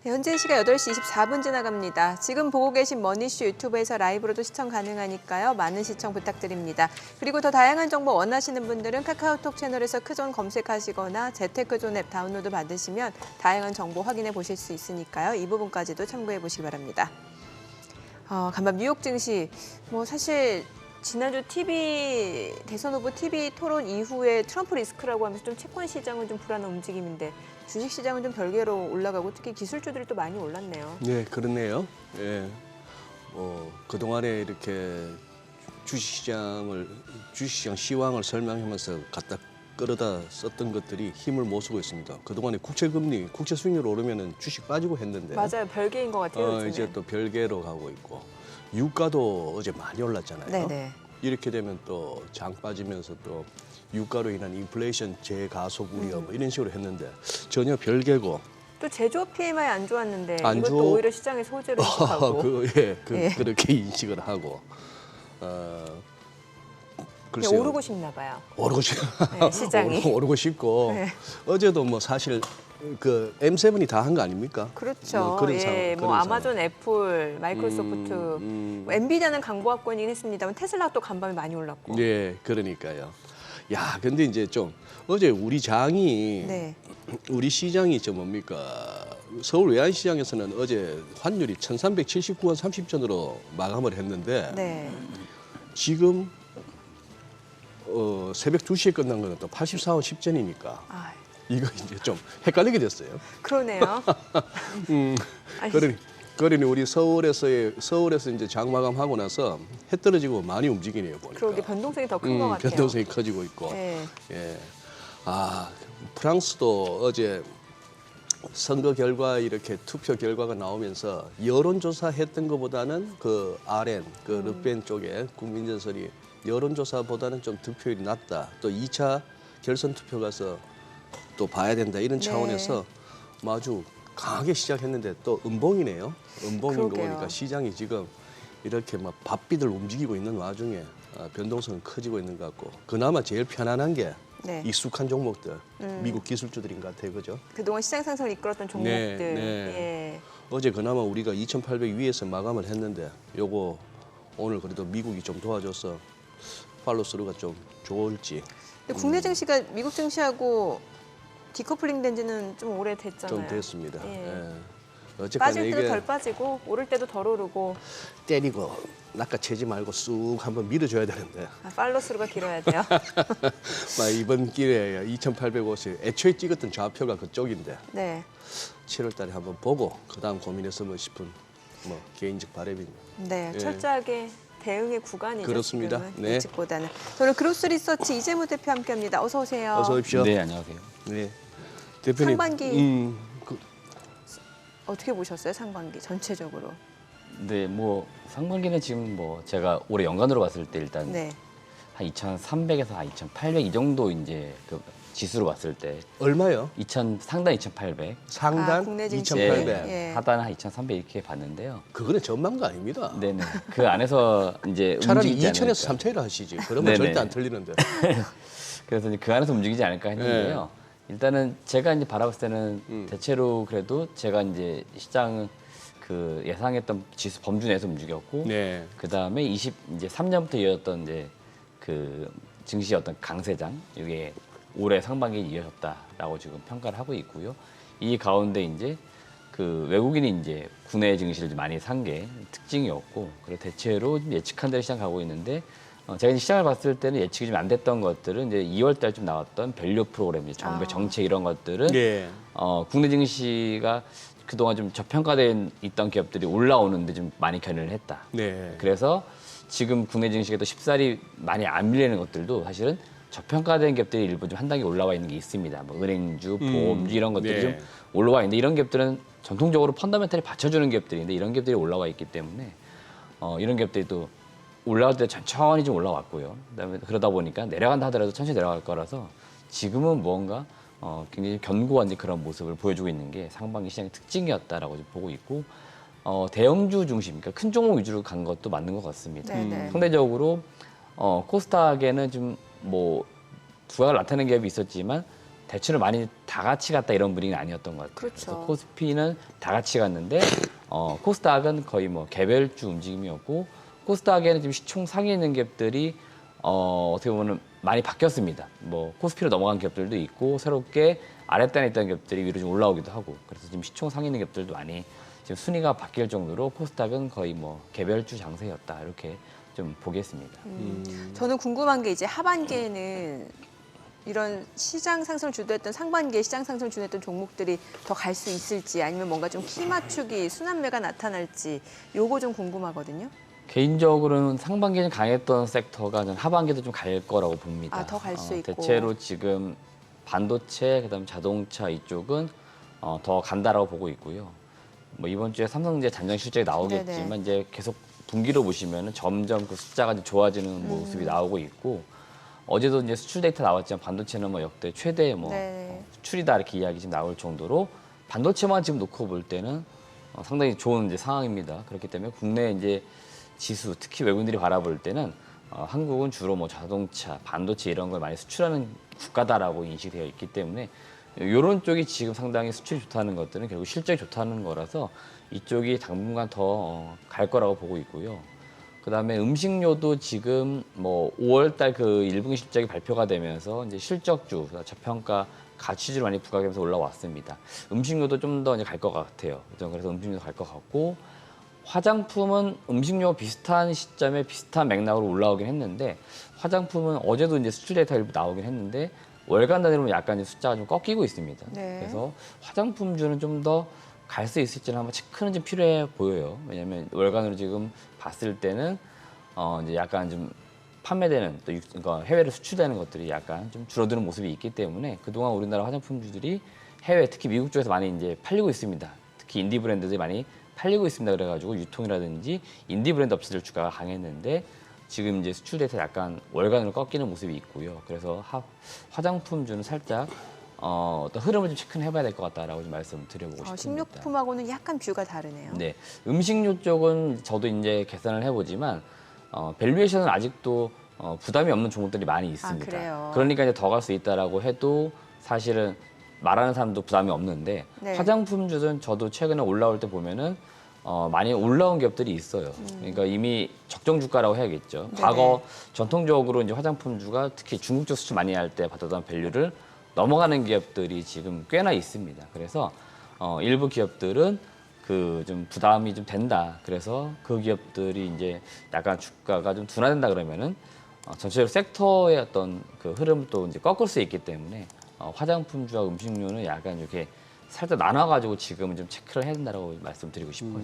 네, 현재 시각 8시 24분 지나갑니다. 지금 보고 계신 머니쇼 유튜브에서 라이브로도 시청 가능하니까요. 많은 시청 부탁드립니다. 그리고 더 다양한 정보 원하시는 분들은 카카오톡 채널에서 크존 검색하시거나 재테크존 앱 다운로드 받으시면 다양한 정보 확인해 보실 수 있으니까요. 이 부분까지도 참고해 보시기 바랍니다. 간밤 뉴욕 증시, 사실 지난주 대선 후보 TV 토론 이후에 트럼프 리스크라고 하면서 좀 채권 시장은 좀 불안한 움직임인데 주식 시장은 좀 별개로 올라가고 특히 기술주들이 또 많이 올랐네요. 네, 그렇네요. 예. 그동안에 이렇게 주식시장 시황을 설명하면서 갖다 끌어다 썼던 것들이 힘을 못 쓰고 있습니다. 그동안에 국채금리, 국채 수익률 오르면은 주식 빠지고 했는데 맞아요. 별개인 것 같아요. 요즘에. 이제 또 별개로 가고 있고 유가도 어제 많이 올랐잖아요. 네네. 이렇게 되면 또 장 빠지면서 또 유가로 인한 인플레이션 재가속 우려 이런 식으로 했는데 전혀 별개고. 또 제조업 PMI 안 좋았는데 안 이것도 좋- 오히려 시장의 소재로 인식하고 예. 그렇게 인식을 하고 그냥 글쎄요. 오르고 싶나 봐요. 오르고 싶 네, 시장이. 오르고 싶고 네. 어제도 뭐 사실 그 M7이 다 한 거 아닙니까? 그렇죠. 그런 예, 상황, 그런 아마존, 애플, 마이크로소프트, 엔비디아는 강보합권이긴 했습니다만 테슬라 또 간밤에 많이 올랐고. 예, 그러니까요. 야, 근데 이제 좀 어제 우리 장이 네. 우리 시장이 뭡니까? 서울 외환시장에서는 어제 환율이 1,379원 30전으로 마감을 했는데 네. 지금 새벽 2시에 끝난 거는 또 84원 10전이니까 아, 이거 이제 좀 헷갈리게 됐어요. 그러네요. 아니, 그러니 우리 서울에서 이제 장 마감하고 나서 해 떨어지고 많이 움직이네요 보니까. 그러게 변동성이 더 큰 것 같아요. 변동성이 커지고 있고. 네. 예. 프랑스도 어제 선거 결과 이렇게 투표 결과가 나오면서 여론조사 했던 것보다는 그 RN, 그 르펜 쪽에 국민전선이 여론조사보다는 좀 득표율이 낮다. 또 2차 결선 투표 가서 또 봐야 된다. 이런 네. 차원에서 아주 강하게 시작했는데 또 음봉이네요. 음봉인 거 그러게요. 보니까 시장이 지금 이렇게 막 바삐들 움직이고 있는 와중에 변동성은 커지고 있는 것 같고 그나마 제일 편안한 게 네. 익숙한 종목들, 미국 기술주들인 것 같아요. 그죠? 그동안 시장 상승을 이끌었던 종목들. 네. 예. 어제 그나마 우리가 2,800 위에서 마감을 했는데 요거 오늘 그래도 미국이 좀 도와줘서 팔로스루가 좀 좋을지 근데 국내 증시가 미국 증시하고 디커플링 된 지는 좀 오래됐잖아요. 좀 됐습니다. 예. 예. 어쨌든 빠질 때도 이게 덜 빠지고 오를 때도 덜 오르고 때리고 낚아채지 말고 쑥 한번 밀어줘야 되는데 팔로스루가 길어야 돼요. 막 이번 기회에 2,850 애초에 찍었던 좌표가 그쪽인데 네. 7월 달에 한번 보고 그다음 고민했으면 싶은 뭐 개인적 바람입니다. 네, 예. 철저하게 대응의 구간이죠. 그렇습니다. 지금은 네. 예측보다는. 저는 그로스 리서치 이재무 대표 함께합니다. 어서 오세요. 어서 오십시오. 네, 안녕하세요. 네. 대표님. 상반기. 어떻게 보셨어요? 상반기 전체적으로. 네, 상반기는 지금 제가 올해 연간으로 봤을 때 일단 네. 한 2,300에서 한 2,800 이 정도 이제 그 지수로 봤을 때 얼마요? 상단 2,800, 상단 국내 증시. 2,800. 예. 하단 한 2,300 이렇게 봤는데요. 그거는 전망가 아닙니다. 네네. 그 안에서 이제 차라리 움직이지 2,000에서 않을까. 3,000을 하시지. 그러면 네네. 절대 안 틀리는데. 그래서 이제 그 안에서 움직이지 않을까 했는데요. 일단은 제가 이제 바라봤을 때는 대체로 그래도 제가 이제 시장 그 예상했던 지수 범주 내에서 움직였고, 네. 그 다음에 이제 3년부터 이어졌던 이제 그 증시의 어떤 강세장 이게 올해 상반기에 이어졌다라고 지금 평가를 하고 있고요. 이 가운데 이제 그 외국인이 이제 국내 증시를 좀 많이 산 게 특징이었고, 그리고 대체로 좀 예측한 대로 시장 가고 있는데. 제가 이제 시장을 봤을 때는 예측이 좀 안 됐던 것들은 이제 2월 달 좀 나왔던 밸류 프로그램, 정부의 정책 이런 것들은 예. 국내 증시가 그동안 좀 저평가돼 있던 기업들이 올라오는데 좀 많이 견인을 했다. 네. 그래서 지금 국내 증시가 또 쉽사리 많이 안 밀리는 것들도 사실은 저평가된 기업들이 일부 좀 한 단계 올라와 있는 게 있습니다. 뭐 은행주, 보험주 이런 것들이 네. 좀 올라와 있는데 이런 기업들은 전통적으로 펀더멘털이 받쳐주는 기업들인데 이런 기업들이 올라와 있기 때문에 이런 기업들이 또 올라갈 때 천천히 좀 올라왔고요. 그다음에 그러다 보니까 내려간다 하더라도 천천히 내려갈 거라서 지금은 무언가 굉장히 견고한 이제 그런 모습을 보여주고 있는 게 상반기 시장의 특징이었다라고 좀 보고 있고 대형주 중심, 그러니까 큰 종목 위주로 간 것도 맞는 것 같습니다. 네네. 상대적으로 코스닥에는 좀 두각을 나타내는 기업이 있었지만 대출을 많이 다 같이 갔다 이런 분위기는 아니었던 것 같아요. 그렇죠. 그래서 코스피는 다 같이 갔는데 코스닥은 거의 뭐 개별주 움직임이었고 코스닥에는 지금 시총 상위에 있는 갭들이 어떻게 보면 많이 바뀌었습니다. 뭐 코스피로 넘어간 갭들도 있고 새롭게 아랫단에 있던 갭들이 위로 좀 올라오기도 하고 그래서 지금 시총 상위 있는 갭들도 많이 지금 순위가 바뀔 정도로 코스닥은 거의 뭐 개별주 장세였다 이렇게 좀 보겠습니다. 저는 궁금한 게 이제 하반기에는 이런 시장 상승을 주도했던 상반기에 시장 상승을 주도했던 종목들이 더 갈 수 있을지 아니면 뭔가 좀 키 맞추기 순환매가 나타날지 요거 좀 궁금하거든요. 개인적으로는 상반기는 강했던 섹터가 저는 하반기도 좀 갈 거라고 봅니다. 아, 더 갈 수 있고. 대체로 지금 반도체, 그다음 자동차 이쪽은 더 간다라고 보고 있고요. 뭐 이번 주에 삼성전자 잔정 실적이 나오겠지만 네네. 이제 계속 분기로 보시면은 점점 그 숫자가 이제 좋아지는 모습이 나오고 있고 어제도 이제 수출 데이터 나왔지만 반도체는 뭐 역대 최대 뭐 네. 수출이다 이렇게 이야기 지금 나올 정도로 반도체만 지금 놓고 볼 때는 상당히 좋은 이제 상황입니다. 그렇기 때문에 국내 이제 지수 특히 외국인들이 바라볼 때는 한국은 주로 뭐 자동차, 반도체 이런 걸 많이 수출하는 국가다라고 인식되어 있기 때문에 이런 쪽이 지금 상당히 수출이 좋다는 것들은 결국 실적이 좋다는 거라서 이쪽이 당분간 더 갈 거라고 보고 있고요. 그다음에 음식료도 지금 뭐 5월달 그 1분기 실적이 발표가 되면서 이제 실적주, 저평가 가치주를 많이 부각하면서 올라왔습니다. 음식료도 좀 더 이제 갈 것 같아요. 그래서 음식료도 갈 것 같고 화장품은 음식료와 비슷한 시점에 비슷한 맥락으로 올라오긴 했는데 화장품은 어제도 이제 수출 데이터 일부 나오긴 했는데 월간 단위로 약간 이제 숫자가 좀 꺾이고 있습니다. 네. 그래서 화장품주는 좀 더 갈 수 있을지는 한번 체크는 좀 필요해 보여요. 왜냐하면 월간으로 지금 봤을 때는 이제 약간 좀 판매되는 또 그러니까 해외로 수출되는 것들이 약간 좀 줄어드는 모습이 있기 때문에 그동안 우리나라 화장품주들이 해외 특히 미국 쪽에서 많이 이제 팔리고 있습니다. 특히 인디 브랜드들이 많이 팔리고 있습니다. 그래가지고 유통이라든지 인디 브랜드 업체들 주가가 강했는데 지금 이제 수출 데이터 약간 월간으로 꺾이는 모습이 있고요. 그래서 화장품주는 살짝 어떤 흐름을 좀 체크는 해봐야 될 것 같다라고 좀 말씀드려보고 싶습니다. 식료품하고는 약간 뷰가 다르네요. 네, 음식료 쪽은 저도 이제 계산을 해보지만 밸류에이션은 아직도 부담이 없는 종목들이 많이 있습니다. 그래요? 그러니까 이제 더 갈 수 있다라고 해도 사실은 말하는 사람도 부담이 없는데 네. 화장품주는 저도 최근에 올라올 때 보면은 많이 올라온 기업들이 있어요. 그러니까 이미 적정 주가라고 해야겠죠. 네네. 과거 전통적으로 이제 화장품주가 특히 중국 쪽 수출 많이 할 때 받았던 밸류를 넘어가는 기업들이 지금 꽤나 있습니다. 그래서 일부 기업들은 그 좀 부담이 좀 된다. 그래서 그 기업들이 이제 약간 주가가 좀 둔화된다 그러면은 전체적으로 섹터의 어떤 그 흐름을 또 이제 꺾을 수 있기 때문에 화장품주와 음식료는 약간 이렇게 살짝 나눠가지고 지금은 좀 체크를 해야 된다고 말씀드리고 싶어요.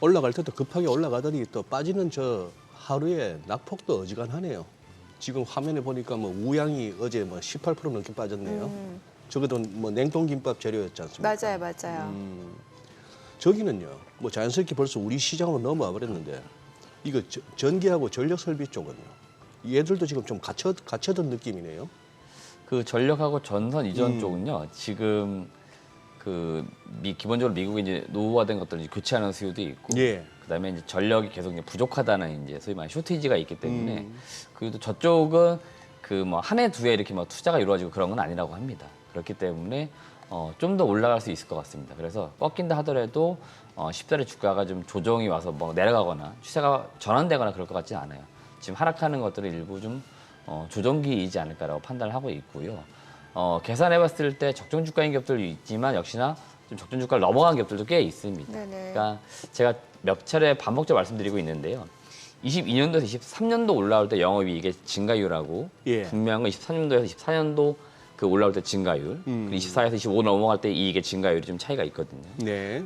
올라갈 때도 급하게 올라가더니 또 빠지는 저 하루에 낙폭도 어지간하네요. 지금 화면에 보니까 뭐 우양이 어제 뭐 18% 넘게 빠졌네요. 저것도 뭐 냉동김밥 재료였지 않습니까? 맞아요. 저기는요. 뭐 자연스럽게 벌써 우리 시장으로 넘어와 버렸는데 이거 전기하고 전력 설비 쪽은요. 얘들도 지금 좀 갇혀든 느낌이네요. 그 전력하고 전선 이전 쪽은요. 지금 기본적으로 미국이 이제 노후화된 것들을 이제 교체하는 수요도 있고, 예. 그다음에 이제 전력이 계속 이제 부족하다는 이제 소위 말하는 쇼티지가 있기 때문에 그리고 저쪽은 그 뭐 한 해 두 해 이렇게 뭐 투자가 이루어지고 그런 건 아니라고 합니다. 그렇기 때문에 좀 더 올라갈 수 있을 것 같습니다. 그래서 꺾인다 하더라도 10달러 주가가 좀 조정이 와서 뭐 내려가거나 추세가 전환되거나 그럴 것 같지는 않아요. 지금 하락하는 것들은 일부 좀 조정기이지 않을까라고 판단을 하고 있고요. 계산해봤을 때 적정 주가인 기업들도 있지만 역시나 좀 적정 주가를 넘어간 기업들도 꽤 있습니다. 네네. 그러니까 제가 몇 차례 반복적으로 말씀드리고 있는데요. 22년도에서 23년도 올라올 때 영업이익의 증가율하고 예. 분명한 건 23년도에서 24년도 그 올라올 때 증가율, 그리고 24에서 25 넘어갈 때 이익의 증가율이 좀 차이가 있거든요. 네.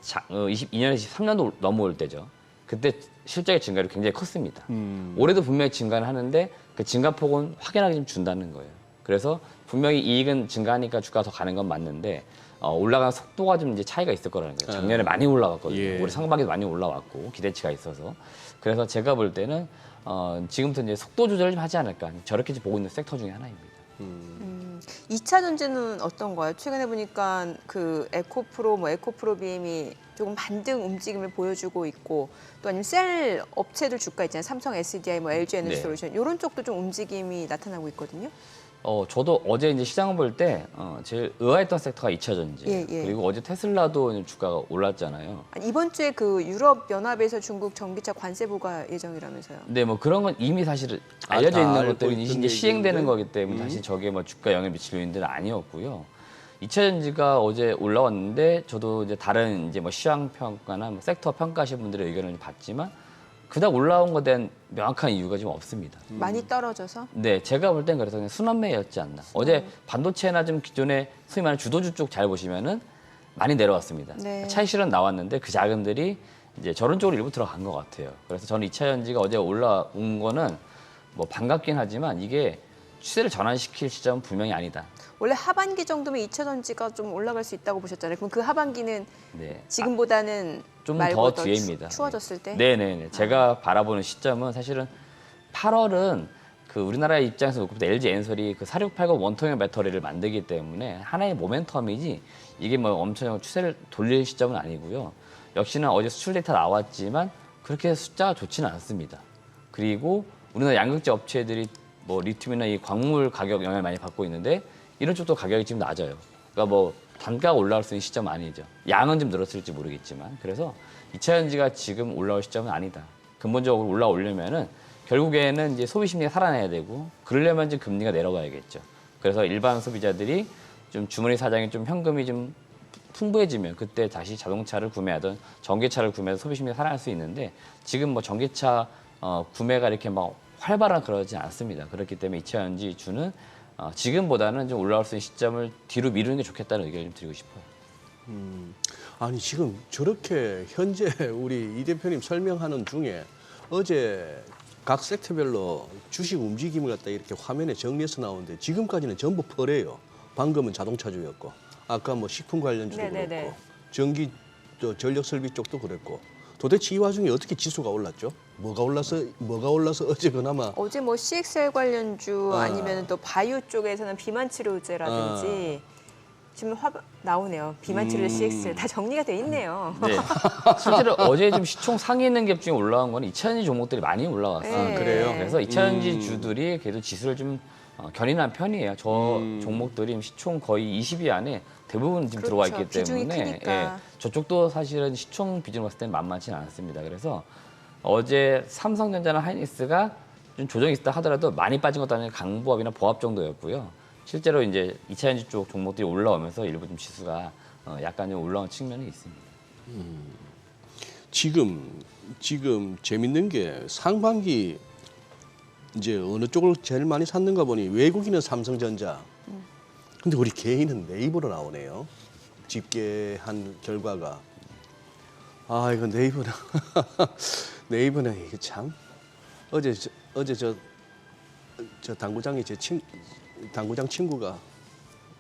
22년에서 23년도 넘어올 때죠. 그때 실적의 증가율이 굉장히 컸습니다. 올해도 분명히 증가는 하는데 그 증가폭은 확연하게 좀 준다는 거예요. 그래서 분명히 이익은 증가하니까 주가가 더 가는 건 맞는데 올라가는 속도가 좀 이제 차이가 있을 거라는 거예요. 작년에 많이 올라갔거든요. 예. 올해 상반기도 많이 올라왔고 기대치가 있어서 그래서 제가 볼 때는 지금부터 이제 속도 조절을 좀 하지 않을까 저렇게 보고 있는 섹터 중에 하나입니다. 2차 전지는 어떤가요? 최근에 보니까 그 에코프로, 에코프로 BM이 조금 반등 움직임을 보여주고 있고 또 아니면 셀 업체들 주가 있잖아요. 삼성 SDI, LG 에너지 네. 솔루션 이런 쪽도 좀 움직임이 나타나고 있거든요. 저도 어제 이제 시장을 볼 때 제일 의아했던 섹터가 2차 전지. 예, 예. 그리고 어제 테슬라도 주가가 올랐잖아요. 아니, 이번 주에 그 유럽 연합에서 중국 전기차 관세 부과 예정이라면서요. 네, 뭐 그런 건 이미 사실 알려져 다 있는 알고 것들이 있던 이제 시행되는 얘기인데. 거기 때문에 사실 저게 뭐 주가 영향을 미칠 요인들은 아니었고요. 2차 전지가 어제 올라왔는데 저도 이제 다른 이제 뭐 시황 평가나 뭐 섹터 평가하신 분들의 의견을 봤지만 그닥 올라온 것에 대한 명확한 이유가 지금 없습니다. 많이 떨어져서. 네, 제가 볼 땐 그래서 그냥 순환매였지 않나. 어제 반도체나 좀 기존의 소위 말하는 주도주 쪽 잘 보시면은 많이 내려왔습니다. 네. 차익 실현 나왔는데 그 자금들이 이제 저런 쪽으로 일부 들어간 것 같아요. 그래서 저는 2차 전지가 어제 올라온 거는 뭐 반갑긴 하지만 이게 추세를 전환시킬 시점은 분명히 아니다. 원래 하반기 정도면 2차 전지가 좀 올라갈 수 있다고 보셨잖아요. 그럼 그 하반기는 네. 지금보다는 좀 말고 더 뒤에입니다. 추워졌을 때? 네네네. 제가 바라보는 시점은 사실은 8월은 그 우리나라의 입장에서 놓고 볼 때 LG 엔솔이 그 4680 원통형 배터리를 만들기 때문에 하나의 모멘텀이지 이게 뭐 엄청 추세를 돌릴 시점은 아니고요. 역시나 어제 수출 데이터 나왔지만 그렇게 숫자가 좋지는 않습니다. 그리고 우리나라 양극재 업체들이 뭐 리튬이나 이 광물 가격 영향을 많이 받고 있는데 이런 쪽도 가격이 지금 낮아요. 그러니까 뭐 단가가 올라올 수 있는 시점은 아니죠. 양은 좀 늘었을지 모르겠지만 그래서 2차 전지가 지금 올라올 시점은 아니다. 근본적으로 올라오려면은 결국에는 이제 소비 심리가 살아나야 되고 그러려면 이제 금리가 내려가야겠죠. 그래서 일반 소비자들이 좀 주머니 사장이 좀 현금이 좀 풍부해지면 그때 다시 자동차를 구매하든 전기차를 구매해서 소비 심리가 살아날 수 있는데 지금 뭐 전기차 구매가 이렇게 막 활발한 그러지 않습니다. 그렇기 때문에 2차 전지 주는 지금보다는 좀 올라올 수 있는 시점을 뒤로 미루는 게 좋겠다는 의견을 좀 드리고 싶어요. 아니 지금 저렇게 현재 우리 이 대표님 설명하는 중에 어제 각 섹터별로 주식 움직임을 갖다 이렇게 화면에 정리해서 나오는데 지금까지는 전부 펄해요. 방금은 자동차주였고 아까 뭐 식품 관련주도 네네네. 그렇고 전기 전력 설비 쪽도 그랬고 도대체 이 와중에 어떻게 지수가 올랐죠? 뭐가 올라서 어제 그나마 어제 뭐 CXL 관련주 아니면 또 바이오 쪽에서는 비만 치료제라든지 지금 나오네요. 비만 치료제 CXL 다 정리가 돼 있네요. 네. 실제로 어제 좀 시총 상위 있는 갭 중에 올라온 건 2차 전지 종목들이 많이 올라왔어요. 네. 그래요? 그래서 2차 전지 주들이 그래도 지수를 좀 견인한 편이에요. 저 종목들이 시총 거의 20위 안에 대부분 지금 들어와 있기 그렇죠. 비중이 때문에 크니까. 저쪽도 사실은 시총 비중을 봤을 때는 만만치는 않습니다. 그래서 어제 삼성전자나 하이닉스가 좀 조정이 있다 하더라도 많이 빠진 것도 아니라 강보합이나 보합 정도였고요. 실제로 이제 2차 전지 쪽 종목들이 올라오면서 일부 좀 지수가 약간 좀 올라온 측면이 있습니다. 지금 재밌는 게 상반기 이제 어느 쪽을 제일 많이 샀는가 보니 외국인은 삼성전자. 근데 우리 개인은 네이버로 나오네요. 집계한 결과가. 아 이거 네이버는 네이버는 이게 참 어제 저 당구장이 당구장 친구가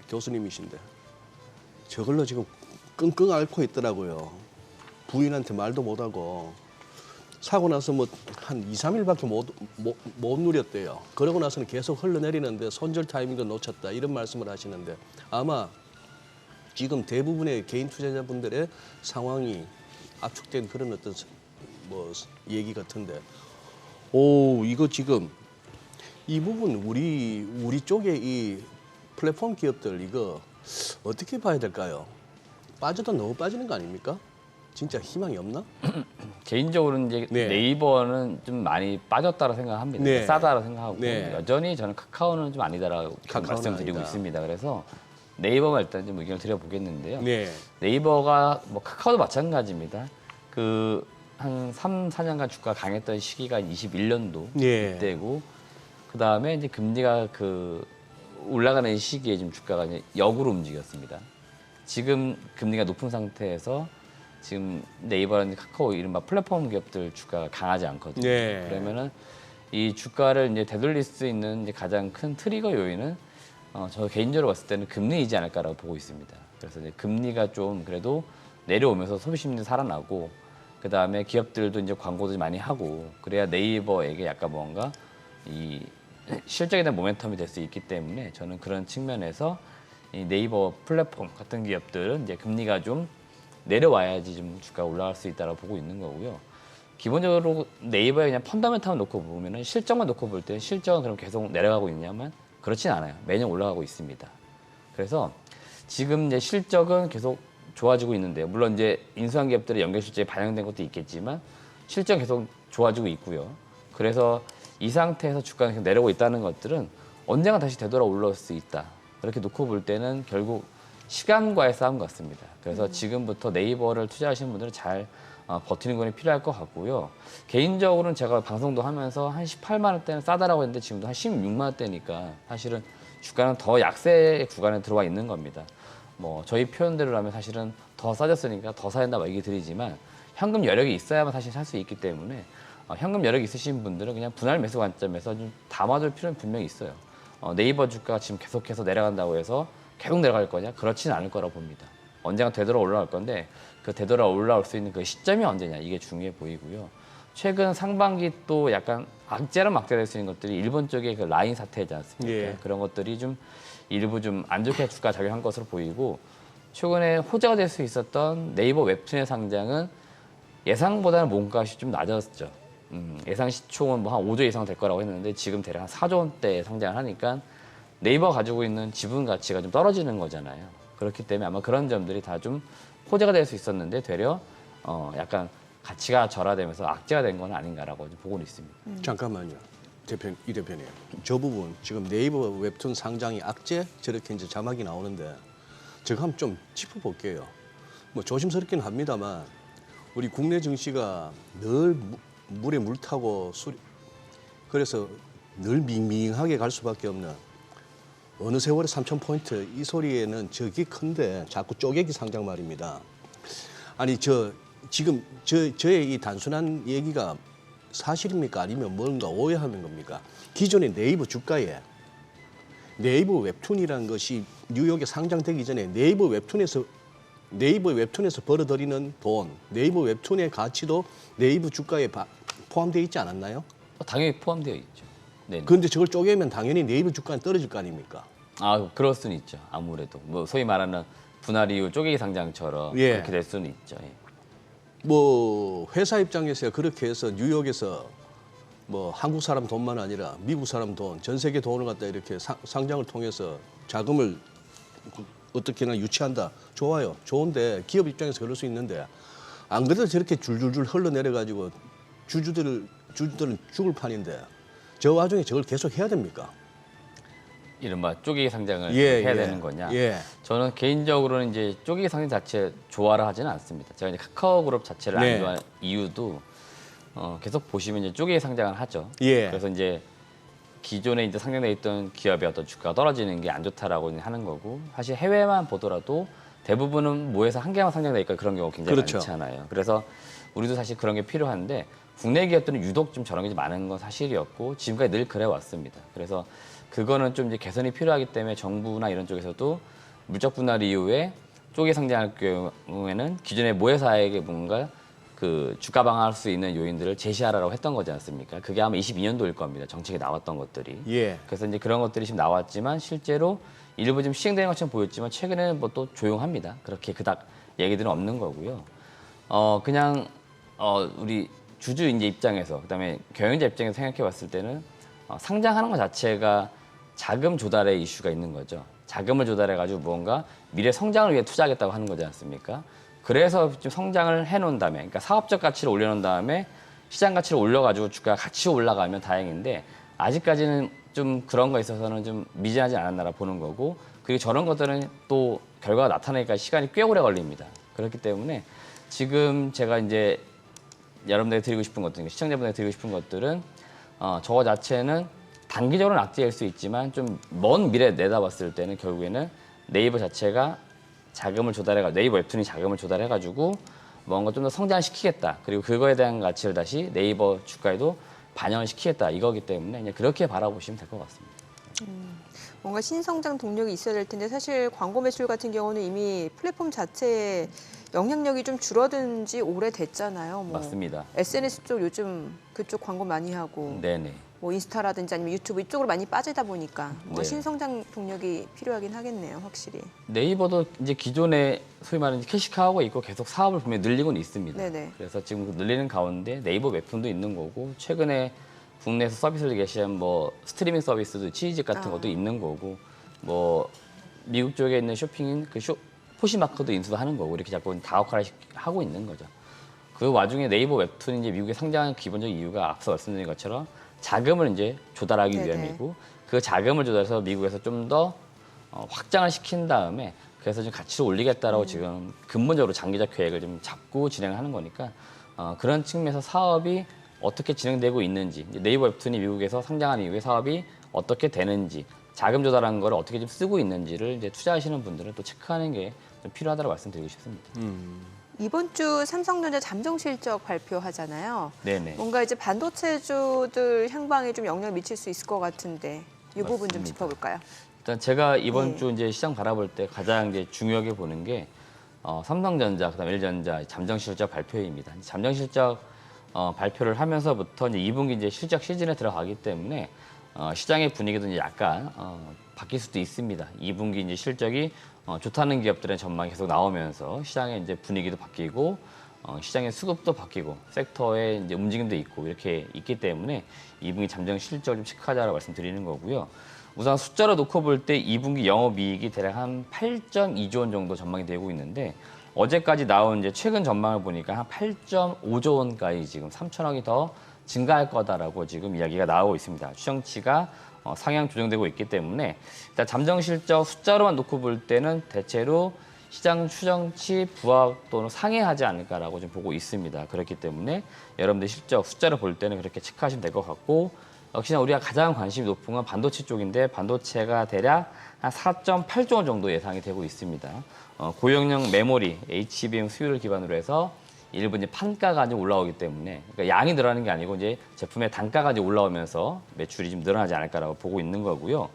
교수님이신데 저걸로 지금 끙끙 앓고 있더라고요. 부인한테 말도 못하고 사고 나서 뭐 한 2, 3일밖에 못 누렸대요. 그러고 나서는 계속 흘러내리는데 손절 타이밍도 놓쳤다 이런 말씀을 하시는데 아마 지금 대부분의 개인 투자자분들의 상황이 압축된 그런 어떤 뭐 얘기 같은데 오 이거 지금 이 부분 우리 쪽에 이 플랫폼 기업들 이거 어떻게 봐야 될까요? 빠져도 너무 빠지는 거 아닙니까? 진짜 희망이 없나? 개인적으로는 이제 네. 네이버는 좀 많이 빠졌다고 생각합니다. 네. 싸다라고 생각하고 네. 여전히 저는 카카오는 좀 아니다라고 카카오는 말씀드리고 아니다. 있습니다. 그래서 네이버만 일단 좀 의견을 드려보겠는데요. 네. 네이버가 뭐 카카오도 마찬가지입니다. 그 한 3, 4년간 주가 강했던 시기가 21년도 네. 때고 그 다음에 이제 금리가 그 올라가는 시기에 지금 주가가 이제 역으로 움직였습니다. 지금 금리가 높은 상태에서 지금 네이버라든지 카카오 이른바 플랫폼 기업들 주가가 강하지 않거든요. 네. 그러면은 이 주가를 이제 되돌릴 수 있는 이제 가장 큰 트리거 요인은 저 개인적으로 봤을 때는 금리이지 않을까라고 보고 있습니다. 그래서 이제 금리가 좀 그래도 내려오면서 소비 심리도 살아나고 그 다음에 기업들도 이제 광고도 많이 하고 그래야 네이버에게 약간 뭔가 이 실적에 대한 모멘텀이 될 수 있기 때문에 저는 그런 측면에서 이 네이버 플랫폼 같은 기업들은 이제 금리가 좀 내려와야지 좀 주가가 올라갈 수 있다고 보고 있는 거고요. 기본적으로 네이버에 그냥 펀더멘탈만 놓고 보면은 실적만 놓고 볼 때 실적은 그럼 계속 내려가고 있냐면 그렇진 않아요. 매년 올라가고 있습니다. 그래서 지금 이제 실적은 계속 좋아지고 있는데요. 물론 이제 인수한 기업들의 연결 실적에 반영된 것도 있겠지만 실적 계속 좋아지고 있고요. 그래서 이 상태에서 주가가 계속 내려오고 있다는 것들은 언젠가 다시 되돌아 올라올 수 있다. 그렇게 놓고 볼 때는 결국 시간과의 싸움 같습니다. 그래서 지금부터 네이버를 투자하시는 분들은 잘 버티는 건 필요할 것 같고요. 개인적으로는 제가 방송도 하면서 한 18만 원대는 싸다라고 했는데 지금도 한 16만 원대니까 사실은 주가는 더 약세 구간에 들어와 있는 겁니다. 뭐 저희 표현대로라면 사실은 더 싸졌으니까 더 사야 된다 고 얘기 드리지만 현금 여력이 있어야만 사실 살 수 있기 때문에 현금 여력이 있으신 분들은 그냥 분할 매수 관점에서 좀 담아둘 필요는 분명히 있어요. 네이버 주가가 지금 계속해서 내려간다고 해서 계속 내려갈 거냐? 그렇지는 않을 거라고 봅니다. 언젠가 되돌아 올라갈 건데 그 되돌아 올라올 수 있는 그 시점이 언제냐 이게 중요해 보이고요. 최근 상반기 또 약간 악재랑 막재될 수 있는 것들이 일본 쪽의 그 라인 사태이지 않습니까? 예. 그런 것들이 좀 일부 좀 안 좋게 주가 작용한 것으로 보이고 최근에 호재가 될 수 있었던 네이버 웹툰의 상장은 예상보다는 몸값이 좀 낮았죠. 예상 시총은 뭐 한 5조 이상 될 거라고 했는데 지금 대략 한 4조 원대 상장을 하니까 네이버가 가지고 있는 지분 가치가 좀 떨어지는 거잖아요. 그렇기 때문에 아마 그런 점들이 다 좀 호재가 될 수 있었는데 되려 약간 가치가 절하되면서 악재가 된 건 아닌가라고 보고는 있습니다. 잠깐만요. 이 대표님. 저 부분 지금 네이버 웹툰 상장이 악재 저렇게 이제 자막이 나오는데 제가 한번 좀 짚어볼게요. 뭐 조심스럽긴 합니다만 우리 국내 증시가 늘 물에 물 타고 그래서 늘 밍밍하게 갈 수밖에 없는 어느 세월에 3,000포인트 이 소리에는 저게 큰데 자꾸 쪼개기 상장 말입니다. 아니 지금 저의 이 단순한 얘기가 사실입니까? 아니면 뭔가 오해하는 겁니까? 기존의 네이버 주가에 네이버 웹툰이라는 것이 뉴욕에 상장되기 전에 네이버 웹툰에서 벌어들이는 돈, 네이버 웹툰의 가치도 네이버 주가에 포함되어 있지 않았나요? 당연히 포함되어 있죠. 네. 그런데 저걸 쪼개면 당연히 네이버 주가는 떨어질 거 아닙니까? 그럴 수는 있죠. 아무래도 뭐 소위 말하는 분할 이후 쪼개기 상장처럼 예. 그렇게 될 수는 있죠. 예. 뭐 회사 입장에서 그렇게 해서 뉴욕에서 뭐 한국 사람 돈만 아니라 미국 사람 돈, 전 세계 돈을 갖다 이렇게 상장을 통해서 자금을 어떻게나 유치한다. 좋아요. 좋은데 기업 입장에서 그럴 수 있는데 안 그래도 저렇게 줄줄줄 흘러내려 가지고 주주들은 죽을 판인데 저 와중에 저걸 계속 해야 됩니까? 이른바 쪼개기 상장을 예, 해야 예. 되는 거냐? 예. 저는 개인적으로는 이제 쪼개기 상장 자체 좋아를 하지는 않습니다. 제가 이제 카카오그룹 자체를 네. 안 좋아하는 이유도 계속 보시면 이제 쪼개기 상장을 하죠. 예. 그래서 이제 기존에 이제 상장돼 있던 기업의 어떤 주가가 떨어지는 게 안 좋다라고 하는 거고 사실 해외만 보더라도 대부분은 모에서 한 개만 상장돼 있고 그런 경우가 굉장히 그렇죠. 많잖아요. 그래서 우리도 사실 그런 게 필요한데 국내 기업들은 유독 좀 저런 게 좀 많은 건 사실이었고 지금까지 늘 그래 왔습니다. 그래서 그거는 좀 이제 개선이 필요하기 때문에 정부나 이런 쪽에서도 물적 분할 이후에 쪼개 상장할 경우에는 기존의 모회사에게 뭔가 그 주가 방어할 수 있는 요인들을 제시하라고 했던 거지 않습니까? 그게 아마 22년도일 겁니다. 정책에 나왔던 것들이. 예. 그래서 이제 그런 것들이 지금 나왔지만 실제로 일부 좀 시행되는 것처럼 보였지만 최근에는 뭐 또 조용합니다. 그렇게 그닥 얘기들은 없는 거고요. 그냥 우리 주주 이제 입장에서 그다음에 경영자 입장에서 생각해 봤을 때는 상장하는 것 자체가 자금 조달의 이슈가 있는 거죠. 자금을 조달해 가지고 무언가 미래 성장을 위해 투자하겠다고 하는 거지 않습니까? 그래서 좀 성장을 해놓은 다음에, 그러니까 사업적 가치를 올려놓은 다음에 시장 가치를 올려가지고 주가가 같이 올라가면 다행인데 아직까지는 좀 그런 거에 있어서는 좀 미진하지 않았나라 보는 거고 그리고 저런 것들은 또 결과가 나타나니까 시간이 꽤 오래 걸립니다. 그렇기 때문에 지금 제가 이제 여러분들에게 드리고 싶은 것들, 시청자분들에게 드리고 싶은 것들은 저거 자체는 단기적으로는 악재일 수 있지만 좀 먼 미래 내다봤을 때는 결국에는 네이버 자체가 자금을 조달해가지고 네이버 웹툰이 자금을 조달해가지고 뭔가 좀 더 성장시키겠다. 그리고 그거에 대한 가치를 다시 네이버 주가에도 반영을 시키겠다. 이거기 때문에 그냥 그렇게 바라보시면 될 것 같습니다. 뭔가 신성장 동력이 있어야 될 텐데 사실 광고 매출 같은 경우는 이미 플랫폼 자체의 영향력이 좀 줄어든 지 오래됐잖아요. 뭐 맞습니다. SNS 쪽 요즘 그쪽 광고 많이 하고 네네. 뭐 인스타라든지 아니면 유튜브 이쪽으로 많이 빠지다 보니까 뭔가 네. 신성장 동력이 필요하긴 하겠네요, 확실히. 네이버도 이제 기존에 소위 말하는 캐시카우가 있고 계속 사업을 분명히 늘리고는 있습니다. 네네. 그래서 지금 늘리는 가운데 네이버 웹툰도 있는 거고 최근에 국내에서 서비스를 개시한 뭐 스트리밍 서비스도 치즈집 같은 것도 있는 거고 뭐 미국 쪽에 있는 쇼핑인 포시마크도 인수하는 거고 이렇게 자꾸 다각화를 하고 있는 거죠. 그 와중에 네이버 웹툰이 이제 미국에 상장한 기본적인 이유가 앞서 말씀드린 것처럼 자금을 이제 조달하기 네네. 위함이고 그 자금을 조달해서 미국에서 좀 더 확장을 시킨 다음에 그래서 좀 가치를 올리겠다라고 지금 근본적으로 장기적 계획을 좀 잡고 진행하는 거니까 그런 측면에서 사업이 어떻게 진행되고 있는지 이제 네이버 웹툰이 미국에서 상장한 이후에 사업이 어떻게 되는지 자금 조달하는 걸 어떻게 좀 쓰고 있는지를 이제 투자하시는 분들은 또 체크하는 게 좀 필요하다고 말씀드리고 싶습니다. 이번 주 삼성전자 잠정 실적 발표하잖아요. 네네. 뭔가 이제 반도체주들 향방에 좀 영향을 미칠 수 있을 것 같은데 이 부분 좀 맞습니다. 짚어볼까요? 일단 제가 이번 네. 주 이제 시장 바라볼 때 가장 이제 중요하게 보는 게 삼성전자, 그다음 LG전자 잠정 실적 발표입니다. 잠정 실적 발표를 하면서부터 이제 2분기 이제 실적 시즌에 들어가기 때문에 시장의 분위기도 이제 약간 바뀔 수도 있습니다. 2분기 이제 실적이 좋다는 기업들의 전망이 계속 나오면서 시장의 이제 분위기도 바뀌고 시장의 수급도 바뀌고 섹터의 이제 움직임도 있고 이렇게 있기 때문에 2분기 잠정 실적을 좀 체크하자라고 말씀드리는 거고요. 우선 숫자로 놓고 볼 때 2분기 영업이익이 대략 한 8.2조 원 정도 전망이 되고 있는데 어제까지 나온 이제 최근 전망을 보니까 한 8.5조 원까지 지금 3천억이 더 증가할 거다라고 지금 이야기가 나오고 있습니다. 추정치가 상향 조정되고 있기 때문에 일단 잠정 실적 숫자로만 놓고 볼 때는 대체로 시장 추정치 부합 또는 상회하지 않을까라고 좀 보고 있습니다. 그렇기 때문에 여러분들 실적 숫자를 볼 때는 그렇게 체크하시면 될 것 같고 역시나 우리가 가장 관심이 높은 건 반도체 쪽인데 반도체가 대략 한 4.8조 원 정도 예상이 되고 있습니다. 고용량 메모리, HBM 수요를 기반으로 해서 일부 이제 판가가 이제 올라오기 때문에 그러니까 양이 늘어나는 게 아니고 이제 제품의 단가가 이제 올라오면서 매출이 좀 늘어나지 않을까라고 보고 있는 거고요.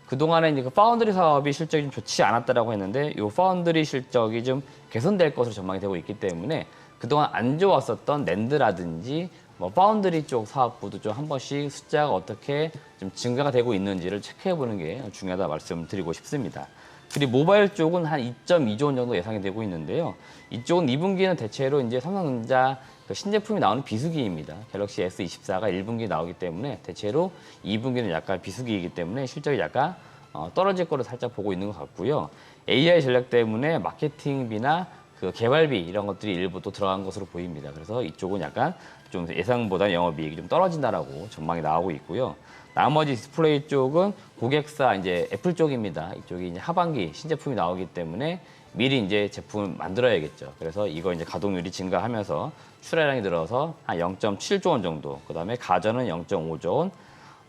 그동안에 이제 그 파운드리 사업이 실적이 좀 좋지 않았다라고 했는데 이 파운드리 실적이 좀 개선될 것으로 전망이 되고 있기 때문에 그동안 안 좋았었던 낸드라든지 뭐 파운드리 쪽 사업부도 좀 한 번씩 숫자가 어떻게 좀 증가가 되고 있는지를 체크해 보는 게 중요하다 말씀드리고 싶습니다. 그리고 모바일 쪽은 한 2.2조 원 정도 예상이 되고 있는데요. 이쪽은 2분기는 대체로 이제 삼성전자 그 신제품이 나오는 비수기입니다. 갤럭시 S24가 1분기 나오기 때문에 대체로 2분기는 약간 비수기이기 때문에 실적이 약간 떨어질 거로 살짝 보고 있는 것 같고요. AI 전략 때문에 마케팅비나 그 개발비 이런 것들이 일부 또 들어간 것으로 보입니다. 그래서 이쪽은 약간 좀 예상보다 영업이익이 좀 떨어진다라고 전망이 나오고 있고요. 나머지 디스플레이 쪽은 고객사 이제 애플 쪽입니다. 이쪽이 이제 하반기 신제품이 나오기 때문에 미리 이제 제품을 만들어야겠죠. 그래서 이거 이제 가동률이 증가하면서 출하량이 늘어서 한 0.7조 원 정도. 그다음에 가전은 0.5조 원.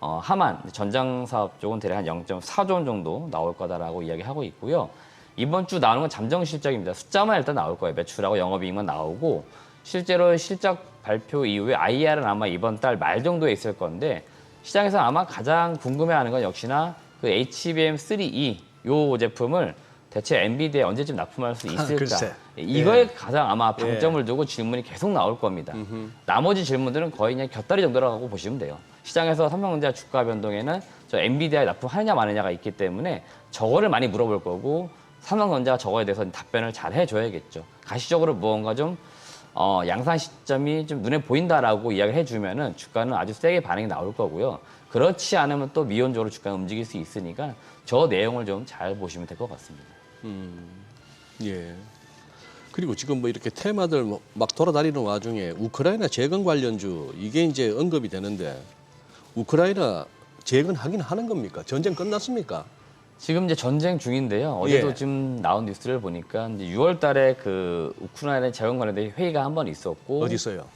하만 전장 사업 쪽은 대략 한 0.4조 원 정도 나올 거다라고 이야기하고 있고요. 이번 주 나오는 건 잠정 실적입니다. 숫자만 일단 나올 거예요. 매출하고 영업이익만 나오고 실제로 실적 발표 이후에 IR은 아마 이번 달 말 정도에 있을 건데 시장에서 아마 가장 궁금해하는 건 역시나 그 HBM3E 요 제품을 대체 엔비디아에 언제쯤 납품할 수 있을까? 글쎄. 이거에 가장 아마 방점을 두고 질문이 계속 나올 겁니다. 나머지 질문들은 거의 그냥 곁다리 정도라고 보시면 돼요. 시장에서 삼성전자 주가 변동에는 저 엔비디아에 납품하느냐 마느냐가 있기 때문에 저거를 많이 물어볼 거고 삼성전자가 저거에 대해서 답변을 잘 해줘야겠죠. 가시적으로 무언가 좀 양산 시점이 좀 눈에 보인다라고 이야기를 해주면은 주가는 아주 세게 반응이 나올 거고요. 그렇지 않으면 또 미온적으로 주가가 움직일 수 있으니까 저 내용을 좀 잘 보시면 될 것 같습니다. 예. 그리고 지금 뭐 이렇게 테마들 막 돌아다니는 와중에 우크라이나 재건 관련주 이게 이제 언급이 되는데 우크라이나 재건하긴 하는 겁니까? 전쟁 끝났습니까? 지금 이제 전쟁 중인데요. 어제도 예. 지금 나온 뉴스를 보니까 이제 6월 달에 그 우크라이나 재건 관련된 회의가 한 번 있었고 어디 있어요?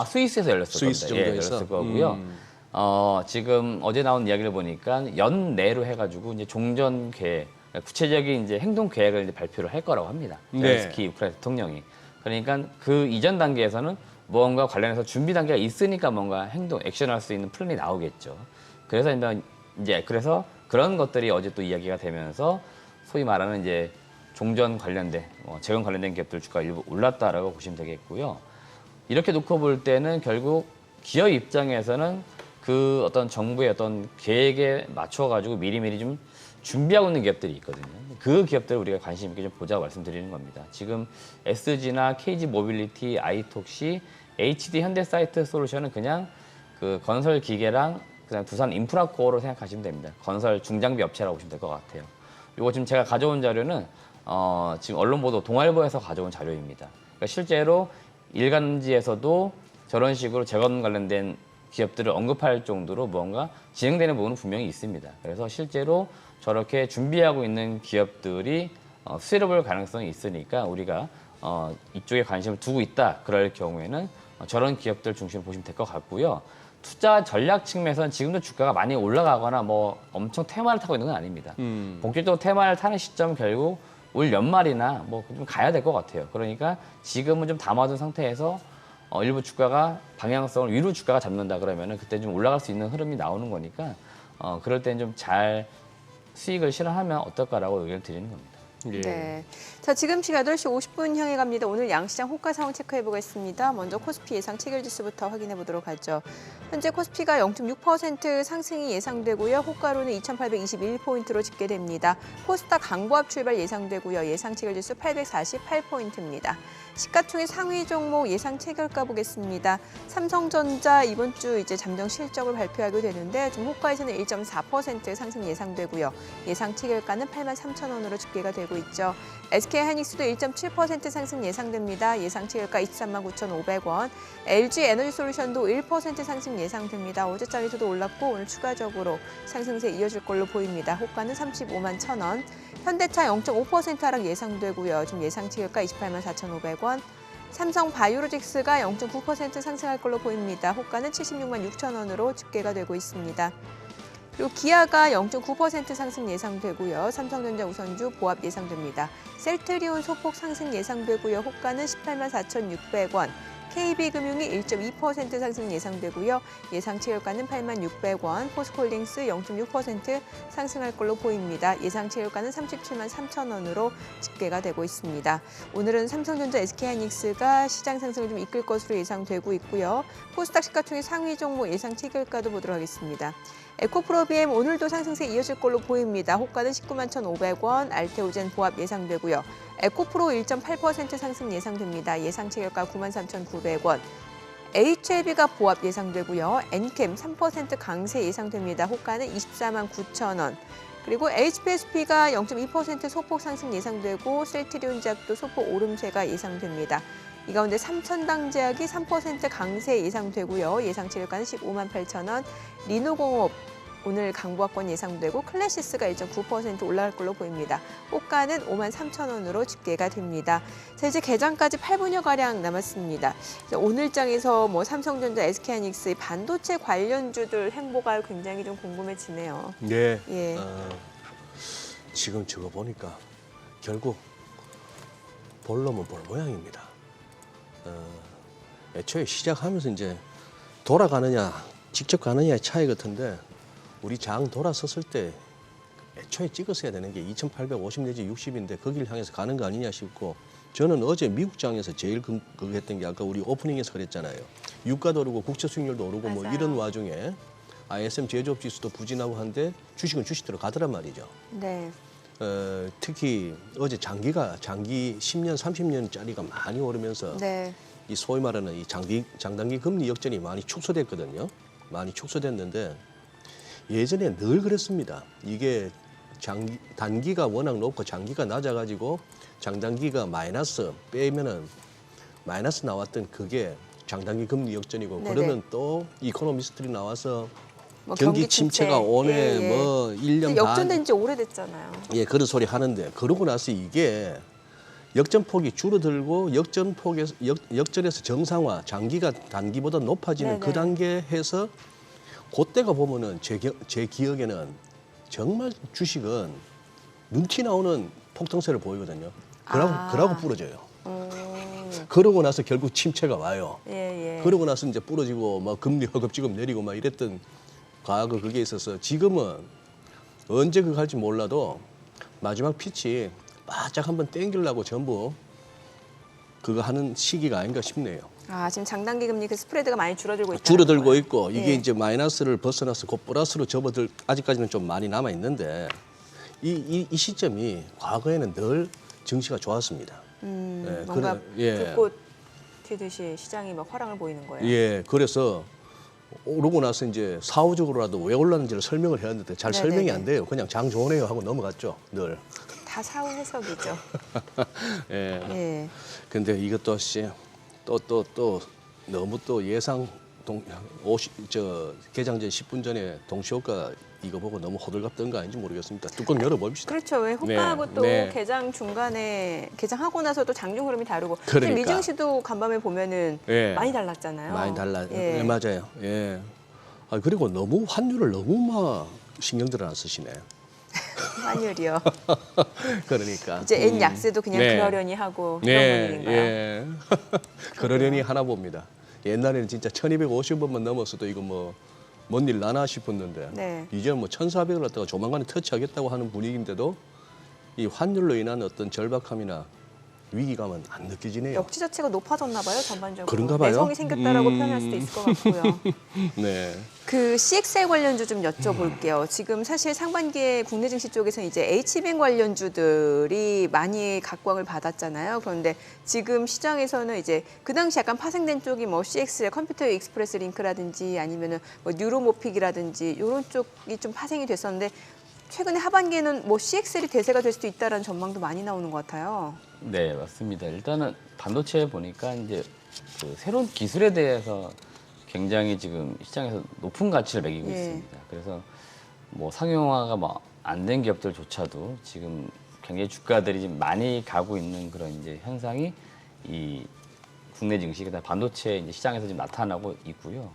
스위스에서 열렸을 스위스 겁니다. 정도에서? 열렸을 거고요. 지금 어제 나온 이야기를 보니까 연내로 해가지고 이제 종전 계획, 구체적인 이제 행동 계획을 이제 발표를 할 거라고 합니다. 네. 젤렌스키 우크라이나 대통령이. 그러니까 그 이전 단계에서는 무언가 관련해서 준비 단계가 있으니까 뭔가 행동, 액션할 수 있는 플랜이 나오겠죠. 그래서 그래서 그런 것들이 어제 또 이야기가 되면서 소위 말하는 이제 종전 관련된, 재건 관련된 기업들 주가 일부 올랐다라고 보시면 되겠고요. 이렇게 놓고 볼 때는 결국 기업 입장에서는 그 어떤 정부의 어떤 계획에 맞춰가지고 미리미리 좀 준비하고 있는 기업들이 있거든요. 그 기업들을 우리가 관심 있게 좀 보자고 말씀드리는 겁니다. 지금 SG나 KG 모빌리티, 아이톡시, HD 현대사이트 솔루션은 그냥 그 건설 기계랑 그다음 두산 인프라코어로 생각하시면 됩니다. 건설 중장비 업체라고 보시면 될 것 같아요. 이거 지금 제가 가져온 자료는 지금 언론 보도 동아일보에서 가져온 자료입니다. 그러니까 실제로 일간지에서도 저런 식으로 재건 관련된 기업들을 언급할 정도로 뭔가 진행되는 부분은 분명히 있습니다. 그래서 실제로 저렇게 준비하고 있는 기업들이 수혜를 볼 가능성이 있으니까 우리가 이쪽에 관심을 두고 있다. 그럴 경우에는 저런 기업들 중심으로 보시면 될 것 같고요. 투자 전략 측면에서는 지금도 주가가 많이 올라가거나 뭐 엄청 테마를 타고 있는 건 아닙니다. 본격적으로 테마를 타는 시점 결국 올 연말이나 뭐 좀 가야 될 것 같아요. 그러니까 지금은 좀 담아둔 상태에서 일부 주가가 방향성을 위로 주가가 잡는다 그러면은 그때 좀 올라갈 수 있는 흐름이 나오는 거니까 그럴 때는 좀 잘 수익을 실현하면 어떨까라고 의견을 드리는 겁니다. 예. 네. 자, 지금 시각 8시 50분 향해 갑니다. 오늘 양시장 호가 상황 체크해 보겠습니다. 먼저 코스피 예상 체결 지수부터 확인해 보도록 하죠. 현재 코스피가 0.6% 상승이 예상되고요. 호가로는 2,821포인트로 집계됩니다. 코스닥 강보합 출발 예상되고요. 예상 체결 지수 848포인트입니다. 시가총액 상위 종목 예상 체결가 보겠습니다. 삼성전자 이번 주 이제 잠정 실적을 발표하게 되는데 좀 호가에서는 1.4% 상승 예상되고요. 예상 체결가는 83,000원으로 집계가 되고 있죠. SK하이닉스도 1.7% 상승 예상됩니다. 예상 체결가 239,500원. LG에너지솔루션도 1% 상승 예상됩니다. 어제장에서도 올랐고 오늘 추가적으로 상승세 이어질 걸로 보입니다. 호가는 35만 1,000원. 현대차 0.5% 하락 예상되고요. 좀 예상 체결가 28만 4,500원. 삼성 바이오로직스가 0.9% 상승할 걸로 보입니다. 호가는 76만 6,000원으로 집계가 되고 있습니다. 그리고 기아가 0.9% 상승 예상되고요. 삼성전자 우선주 보합 예상됩니다. 셀트리온 소폭 상승 예상되고요. 호가는 18만 4,600원. KB금융이 1.2% 상승 예상되고요. 예상 체결가는 8만 600원. 포스코홀딩스 0.6% 상승할 걸로 보입니다. 예상 체결가는 37만 3,000원으로 집계가 되고 있습니다. 오늘은 삼성전자, SK하이닉스가 시장 상승을 좀 이끌 것으로 예상되고 있고요. 코스닥 시가총액 상위 종목 예상 체결가도 보도록 하겠습니다. 에코프로비엠 오늘도 상승세 이어질 걸로 보입니다. 호가는 19만 1,500원, 알테오젠 보합 예상되고요. 에코프로 1.8% 상승 예상됩니다. 예상 체결가 9만 3,900원. HLB가 보합 예상되고요. 엔캠 3% 강세 예상됩니다. 호가는 24만 9,000원. 그리고 HPSP가 0.2% 소폭 상승 예상되고 셀트리온 제약도 소폭 오름세가 예상됩니다. 이 가운데 삼천당제약이 3% 강세 예상되고요. 예상 체결가는 15만 8,000원. 리노공업 오늘 강보합권 예상되고 클래시스가 1.9% 올라갈 걸로 보입니다. 호가는 5만 3,000원으로 집계가 됩니다. 자, 이제 개장까지 8분여가량 남았습니다. 오늘 장에서 뭐 삼성전자, SK하이닉스 반도체 관련주들 행보가 굉장히 좀 궁금해지네요. 네. 예. 지금 저거 보니까 결국 볼놈은 볼 모양입니다. 애초에 시작하면서 이제 돌아가느냐 직접 가느냐의 차이 같은데 우리 장 돌아섰을 때 애초에 찍었어야 되는 게 2,850 내지 60인데 거기를 향해서 가는 거 아니냐 싶고 저는 어제 미국 장에서 제일 그거 했던 게 아까 우리 오프닝에서 그랬잖아요. 유가도 오르고 국채 수익률도 오르고 뭐 맞아요. 이런 와중에 ISM 제조업 지수도 부진하고 한데 주식은 주식대로 가더란 말이죠. 네. 특히 어제 장기 10년, 30년짜리가 많이 오르면서 네. 이 소위 말하는 이 장단기 금리 역전이 많이 축소됐거든요. 많이 축소됐는데 예전에 늘 그랬습니다. 이게 단기가 워낙 높고 장기가 낮아가지고 장단기가 마이너스 빼면은 마이너스 나왔던 그게 장단기 금리 역전이고 네네. 그러면 또 이코노미스트들이 나와서 뭐 경기 침체가 오네 예, 예. 뭐 1년 반 역전된 지 오래됐잖아요. 예, 그런 소리 하는데 그러고 나서 이게 역전폭이 줄어들고 역전에서 정상화, 장기가 단기보다 높아지는 네네. 그 단계에서 그때가 보면은 제 기억에는 정말 주식은 눈티 나오는 폭등세를 보이거든요. 그러고 부러져요. 그러고 나서 결국 침체가 와요. 예, 예. 그러고 나서 이제 부러지고 막 금리 허겁지겁 내리고 막 이랬던 과거 그게 있어서 지금은 언제 그거 할지 몰라도 마지막 피치 바짝 한번 땡기려고 전부 그거 하는 시기가 아닌가 싶네요. 아, 지금 장단기 금리 그 스프레드가 많이 줄어들고 있다. 줄어들고 있고 이게 예. 이제 마이너스를 벗어나서 곧 플러스로 접어들 아직까지는 좀 많이 남아 있는데 이 시점이 과거에는 늘 증시가 좋았습니다. 뭔가 예. 불꽃 튀듯이 시장이 막 화랑을 보이는 거예요. 예, 그래서 오르고 나서 이제 사후적으로라도 왜 올랐는지를 설명을 해야 하는데 잘 네네네. 설명이 안 돼요. 그냥 장 좋으네요 하고 넘어갔죠, 늘. 다 사후 해석이죠. 예. 예. 근데 이것도 또 너무 또 예상 개장 전 10분 전에 동시호가 이거 보고 너무 호들갑 뜬 거 아닌지 모르겠습니다. 뚜껑 열어봅시다. 그렇죠. 왜 호가하고 네, 또 네. 개장 중간에 개장하고 나서도 장중 흐름이 다르고 그러니까. 미증 시도 간밤에 보면은 예. 많이 달랐잖아요. 많이 달라. 예. 예, 맞아요. 예. 아, 그리고 너무 환율을 너무 막 신경들 안 쓰시네. 환율이요. 그러니까. 이제 N 약세도 그냥 네. 그러려니 하고 이런 분위기인가요? 예. 그러려니 하나 봅니다. 옛날에는 진짜 1250원만 넘었어도 이거 뭐 뭔 일 나나 싶었는데 네. 이제는 뭐 1400을 갖다가 조만간에 터치하겠다고 하는 분위기인데도 이 환율로 인한 어떤 절박함이나 위기감은 안 느껴지네요. 역지 자체가 높아졌나 봐요, 전반적으로. 그런가 봐요. 내성이 생겼다라고 표현할 수도 있을 것 같고요. 네. 그 CXL 관련주 좀 여쭤볼게요. 지금 사실 상반기에 국내 증시 쪽에서 이제 HBM 관련주들이 많이 각광을 받았잖아요. 그런데 지금 시장에서는 이제 그 당시 약간 파생된 쪽이 뭐 CXL 컴퓨터 익스프레스 링크라든지 아니면은 뭐 뉴로모픽이라든지 이런 쪽이 좀 파생이 됐었는데 최근에 하반기에는 뭐 CXL이 대세가 될 수도 있다라는 전망도 많이 나오는 것 같아요. 네, 맞습니다. 일단은 반도체 보니까 이제 그 새로운 기술에 대해서 굉장히 지금 시장에서 높은 가치를 매기고 예. 있습니다. 그래서 뭐 상용화가 뭐 안 된 기업들조차도 지금 굉장히 주가들이 지금 많이 가고 있는 그런 이제 현상이 이 국내 증시 그다음 반도체 이제 시장에서 지금 나타나고 있고요.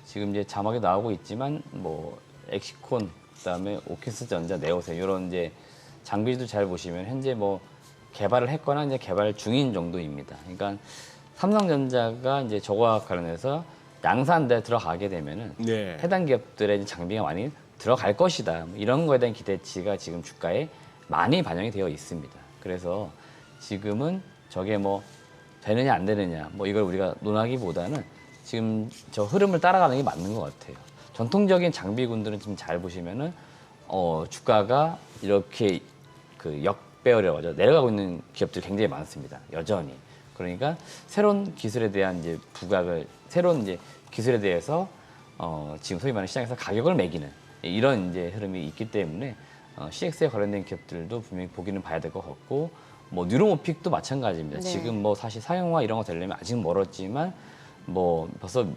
지금 이제 자막에 나오고 있지만 뭐 엑시콘 그다음에 오키스전자, 네오셈 이런 이제 장비도 잘 보시면 현재 뭐 개발을 했거나 이제 개발 중인 정도입니다. 그러니까 삼성전자가 이제 저거와 관련해서 양산대에 들어가게 되면은 네. 해당 기업들의 이제 장비가 많이 들어갈 것이다. 뭐 이런 거에 대한 기대치가 지금 주가에 많이 반영이 되어 있습니다. 그래서 지금은 저게 뭐 되느냐 안 되느냐 뭐 이걸 우리가 논하기보다는 지금 저 흐름을 따라가는 게 맞는 것 같아요. 전통적인 장비군들은 지금 잘 보시면은 주가가 이렇게 그 역배열이라고 하죠. 내려가고 있는 기업들이 굉장히 많습니다. 여전히. 그러니까 새로운 기술에 대한 이제 부각을 새로운 이제 기술에 대해서 지금 소위 말하는 시장에서 가격을 매기는 이런 이제 흐름이 있기 때문에 CX에 관련된 기업들도 분명히 보기는 봐야 될 것 같고 뭐 뉴로모픽도 마찬가지입니다. 네. 지금 뭐 사실 사용화 이런 거 되려면 아직 멀었지만 뭐 벌써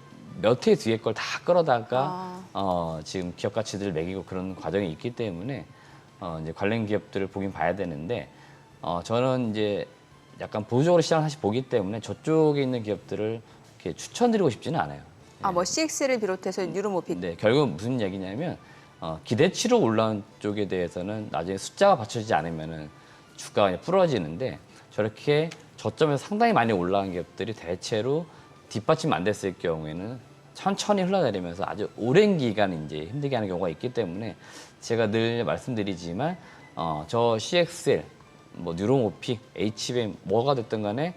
몇 해 뒤에 걸 다 끌어다가 지금 기업 가치들을 매기고 그런 과정이 있기 때문에 이제 관련 기업들을 보긴 봐야 되는데 저는 이제 약간 보수적으로 시장을 사실 보기 때문에 저쪽에 있는 기업들을 이렇게 추천드리고 싶지는 않아요. 아, 뭐 CX를 비롯해서 뉴로모픽. 네, 결국 무슨 얘기냐면 기대치로 올라온 쪽에 대해서는 나중에 숫자가 받쳐지지 않으면은 주가가 그냥 부러지는데 저렇게 저점에서 상당히 많이 올라간 기업들이 대체로 뒷받침 안 됐을 경우에는 천천히 흘러내리면서 아주 오랜 기간 이제 힘들게 하는 경우가 있기 때문에 제가 늘 말씀드리지만 저 CXL, 뭐 뉴로모픽, HBM 뭐가 됐든 간에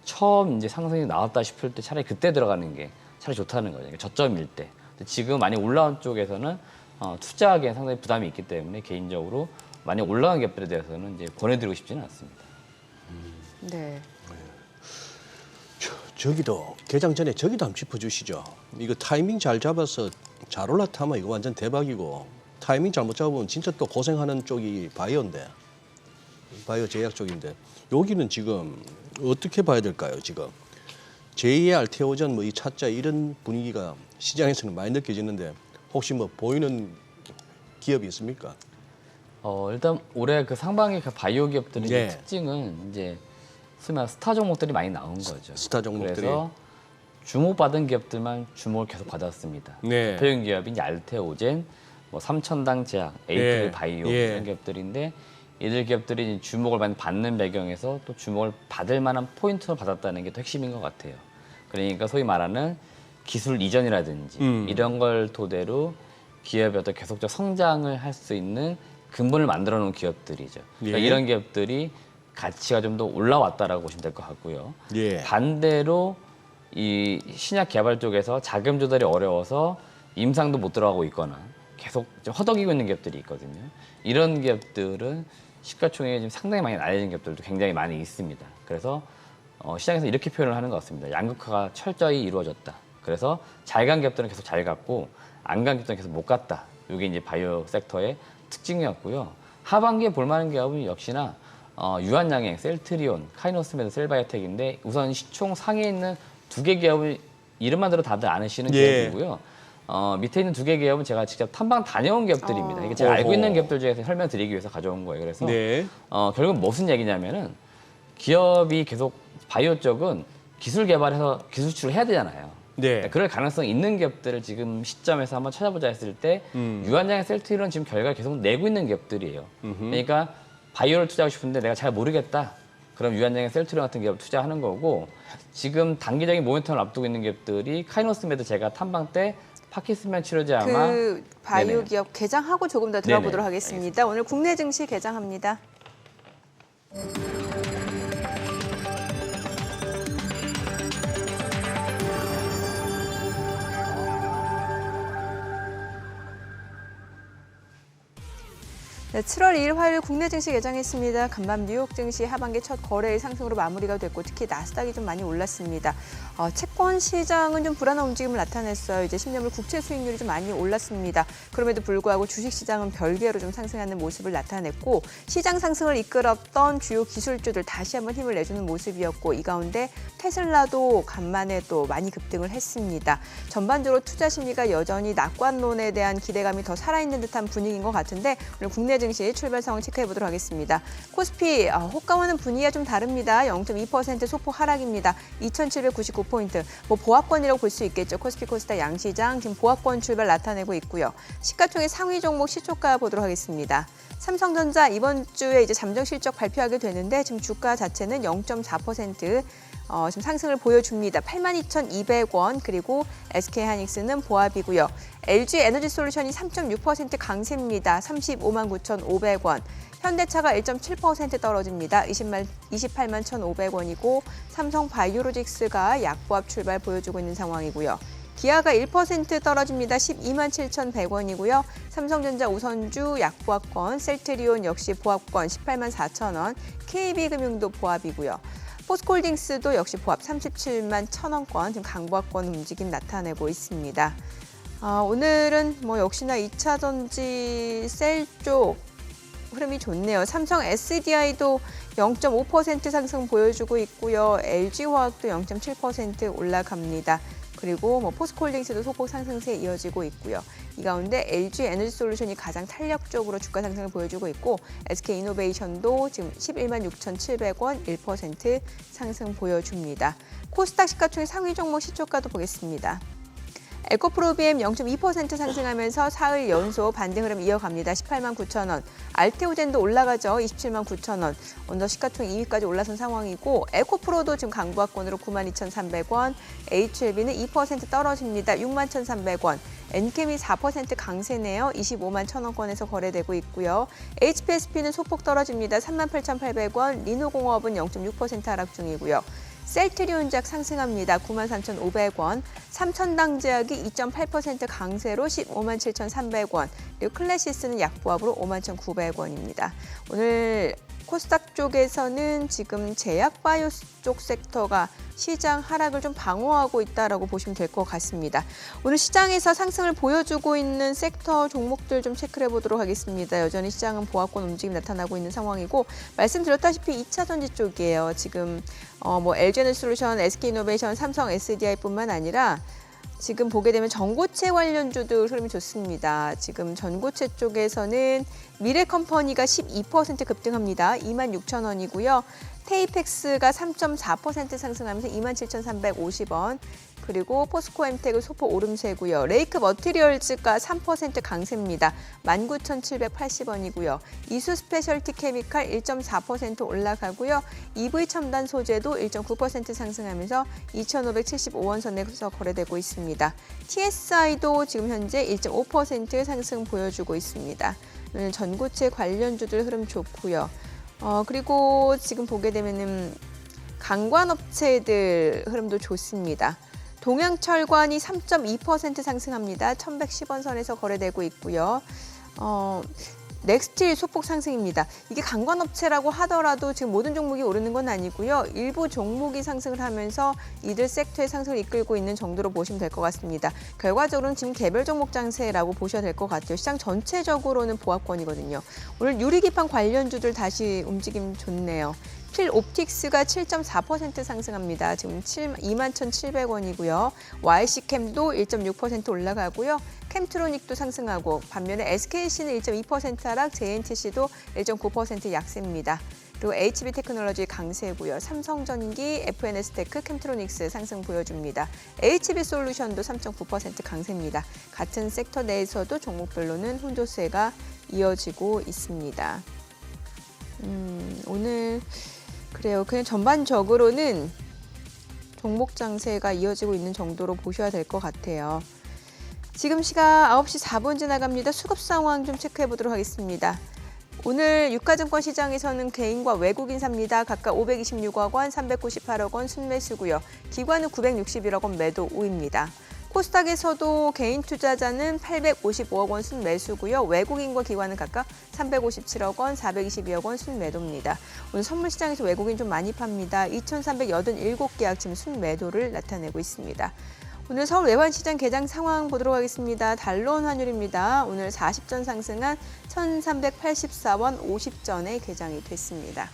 처음 이제 상승이 나왔다 싶을 때 차라리 그때 들어가는 게 차라리 좋다는 거죠. 그러니까 저점일 때. 지금 많이 올라온 쪽에서는 투자하기엔 상당히 부담이 있기 때문에 개인적으로 많이 올라간 기업들에 대해서는 이제 권해드리고 싶지는 않습니다. 네. 저기도 개장 전에 저기도 한번 짚어주시죠. 이거 타이밍 잘 잡아서 잘 올라타면 이거 완전 대박이고 타이밍 잘못 잡으면 진짜 또 고생하는 쪽이 바이오인데 바이오 제약 쪽인데 여기는 지금 어떻게 봐야 될까요? 지금 제2의 알테오전 뭐 이 차자 이런 분위기가 시장에서는 많이 느껴지는데 혹시 뭐 보이는 기업이 있습니까? 일단 올해 그 상반기 그 바이오 기업들의 네. 특징은 이제 쓰면 스타 종목들이 많이 나온 거죠. 스타 종목들이. 그래서 주목받은 기업들만 주목을 계속 받았습니다. 네. 대표적인 기업이 이제 알테오젠, 뭐 삼천당 제약, 에이플 예. 바이오 예. 이런 기업들인데 이들 기업들이 주목을 많이 받는 배경에서 또 주목을 받을 만한 포인트를 받았다는 게 또 핵심인 것 같아요. 그러니까 소위 말하는 기술 이전이라든지 이런 걸 토대로 기업이 어떤 계속적 성장을 할 수 있는 근본을 만들어 놓은 기업들이죠. 그러니까 예. 이런 기업들이 가치가 좀 더 올라왔다라고 보시면 될 것 같고요. 예. 반대로 이 신약 개발 쪽에서 자금 조달이 어려워서 임상도 못 들어가고 있거나 계속 좀 허덕이고 있는 기업들이 있거든요. 이런 기업들은 시가총액이 지금 상당히 많이 날려진 기업들도 굉장히 많이 있습니다. 그래서 시장에서 이렇게 표현을 하는 것 같습니다. 양극화가 철저히 이루어졌다. 그래서 잘 간 갭들은 계속 잘 갔고 안 간 갭들은 계속 못 갔다. 이게 이제 바이오 섹터의 특징이었고요. 하반기에 볼만한 기업은 역시나 유한양행, 셀트리온, 카이노스메드, 셀바이오텍인데 우선 시총 상위에 있는 두 개 기업을 이름만 들어 다들 아시는 예. 기업이고요. 밑에 있는 두 개 기업은 제가 직접 탐방 다녀온 기업들입니다. 이게 제가 알고 있는 기업들 중에서 설명드리기 위해서 가져온 거예요. 그래서 네. 결국 무슨 얘기냐면은 기업이 계속 바이오 쪽은 기술 개발해서 기술 수출을 해야 되잖아요. 네. 그럴 가능성이 있는 기업들을 지금 시점에서 한번 찾아보자 했을 때 유한양의 셀트리온 지금 결과를 계속 내고 있는 기업들이에요. 그러니까 바이오를 투자하고 싶은데 내가 잘 모르겠다. 그럼 유한양의 셀트리온 같은 기업을 투자하는 거고 지금 단기적인 모멘텀을 앞두고 있는 기업들이 카이노스메드 제가 탐방 때 파킨슨병 치료제 아마 그 바이오 네네. 기업 개장하고 조금 더 들어보도록 네네. 하겠습니다. 오늘 국내 증시 개장합니다. 네, 7월 2일 화요일 국내 증시 개장했습니다. 간밤 뉴욕 증시 하반기 첫 거래일 상승으로 마무리가 됐고 특히 나스닥이 좀 많이 올랐습니다. 채권 시장은 좀 불안한 움직임을 나타냈어요. 이제 10년물 국채 수익률이 좀 많이 올랐습니다. 그럼에도 불구하고 주식 시장은 별개로 좀 상승하는 모습을 나타냈고 시장 상승을 이끌었던 주요 기술주들 다시 한번 힘을 내주는 모습이었고 이 가운데 테슬라도 간만에 또 많이 급등을 했습니다. 전반적으로 투자 심리가 여전히 낙관론에 대한 기대감이 더 살아있는 듯한 분위기인 것 같은데 오늘 국내 증시 출발 상황 체크해 보도록 하겠습니다. 코스피 호가와는 분위기가 좀 다릅니다. 0.2% 소폭 하락입니다. 2,799포인트. 보합권이라고 볼 수 있겠죠. 코스피 코스닥 양시장 지금 보합권 출발 나타내고 있고요. 시가총액 상위 종목 시초가 보도록 하겠습니다. 삼성전자 이번 주에 이제 잠정 실적 발표하게 되는데 지금 주가 자체는 0.4% 지금 상승을 보여줍니다. 82,200원 그리고 SK하이닉스는 보합이고요. LG 에너지솔루션이 3.6% 강세입니다. 359,500원. 현대차가 1.7% 떨어집니다. 281만 1,500원이고 삼성바이오로직스가 약보합 출발 보여주고 있는 상황이고요. 기아가 1% 떨어집니다. 12만 7,100원이고요. 삼성전자 우선주 약보합권, 셀트리온 역시 보합권 18만 4천원, KB금융도 보합이고요. 포스코홀딩스도 역시 보합 37만 1,000원권, 지금 강보합권 움직임 나타내고 있습니다. 오늘은 역시나 2차 전지 셀 쪽 흐름이 좋네요. 삼성 SDI도 0.5% 상승 보여주고 있고요. LG화학도 0.7% 올라갑니다. 그리고 포스코홀딩스도 소폭 상승세에 이어지고 있고요. 이 가운데 LG 에너지솔루션이 가장 탄력적으로 주가 상승을 보여주고 있고 SK이노베이션도 지금 11만 6,700원 1% 상승 보여줍니다. 코스닥 시가총액 상위 종목 시초가도 보겠습니다. 에코프로비엠 0.2% 상승하면서 사흘 연속 반등 흐름 이어갑니다. 18만 9천원. 알테오젠도 올라가죠. 27만 9천원. 언더 시가총액 2위까지 올라선 상황이고 에코프로도 지금 강보합권으로 92,300원. HLB는 2% 떨어집니다. 61,300원. 엔캠이 4% 강세네요. 25만 1,000원권에서 거래되고 있고요. HPSP는 소폭 떨어집니다. 38,800원. 리노공업은 0.6% 하락 중이고요. 셀트리온작 상승합니다. 93,500원. 삼천당제약이 2.8% 강세로 15만 7,300원. 그리고 클래시스는 약보합으로 51,900원입니다. 오늘 코스닥 쪽에서는 지금 제약바이오 쪽 섹터가 시장 하락을 좀 방어하고 있다라고 보시면 될 것 같습니다. 오늘 시장에서 상승을 보여주고 있는 섹터 종목들 좀 체크해 보도록 하겠습니다. 여전히 시장은 보합권 움직임 나타나고 있는 상황이고 말씀드렸다시피 2차 전지 쪽이에요. 지금 LG에너지솔루션, SK이노베이션, 삼성 SDI뿐만 아니라 지금 보게 되면 전고체 관련주들 흐름이 좋습니다. 지금 전고체 쪽에서는 미래컴퍼니가 12% 급등합니다. 26,000원이고요. 테이펙스가 3.4% 상승하면서 27,350원. 그리고 포스코엠텍은 소폭 오름세고요. 레이크 머티리얼즈가 3% 강세입니다. 19,780원이고요. 이수 스페셜티 케미칼 1.4% 올라가고요. EV 첨단 소재도 1.9% 상승하면서 2,575원 선에서 거래되고 있습니다. TSI도 지금 현재 1.5% 상승 보여주고 있습니다. 오늘 전고체 관련주들 흐름 좋고요. 그리고 지금 보게 되면은 강관업체들 흐름도 좋습니다. 동양철관이 3.2% 상승합니다. 1,110원 선에서 거래되고 있고요. 넥스틸 소폭 상승입니다. 이게 강관업체라고 하더라도 지금 모든 종목이 오르는 건 아니고요. 일부 종목이 상승을 하면서 이들 섹터의 상승을 이끌고 있는 정도로 보시면 될 것 같습니다. 결과적으로는 지금 개별 종목 장세라고 보셔야 될 것 같아요. 시장 전체적으로는 보합권이거든요. 오늘 유리기판 관련주들 다시 움직임 좋네요. 필옵틱스가 7.4% 상승합니다. 지금 21,700원이고요. YC캠도 1.6% 올라가고요. 캠트로닉도 상승하고 반면에 SKC는 1.2% 하락, JNTC도 1.9% 약세입니다. 그리고 HB테크놀로지 강세고요. 삼성전기, FNS테크, 캠트로닉스 상승 보여줍니다. HB솔루션도 3.9% 강세입니다. 같은 섹터 내에서도 종목별로는 혼조세가 이어지고 있습니다. 오늘 그래요. 그냥 전반적으로는 종목 장세가 이어지고 있는 정도로 보셔야 될 것 같아요. 지금 시각 9시 4분 지나갑니다. 수급 상황 좀 체크해 보도록 하겠습니다. 오늘 유가증권 시장에서는 개인과 외국인 삽니다. 각각 526억 원, 398억 원 순매수고요. 기관은 961억 원 매도 우입니다. 코스닥에서도 개인 투자자는 855억 원 순매수고요. 외국인과 기관은 각각 357억 원, 422억 원 순매도입니다. 오늘 선물시장에서 외국인 좀 많이 팝니다. 2,387계약 지금 순매도를 나타내고 있습니다. 오늘 서울 외환시장 개장 상황 보도록 하겠습니다. 달러원 환율입니다. 오늘 40전 상승한 1,384원 50전에 개장이 됐습니다.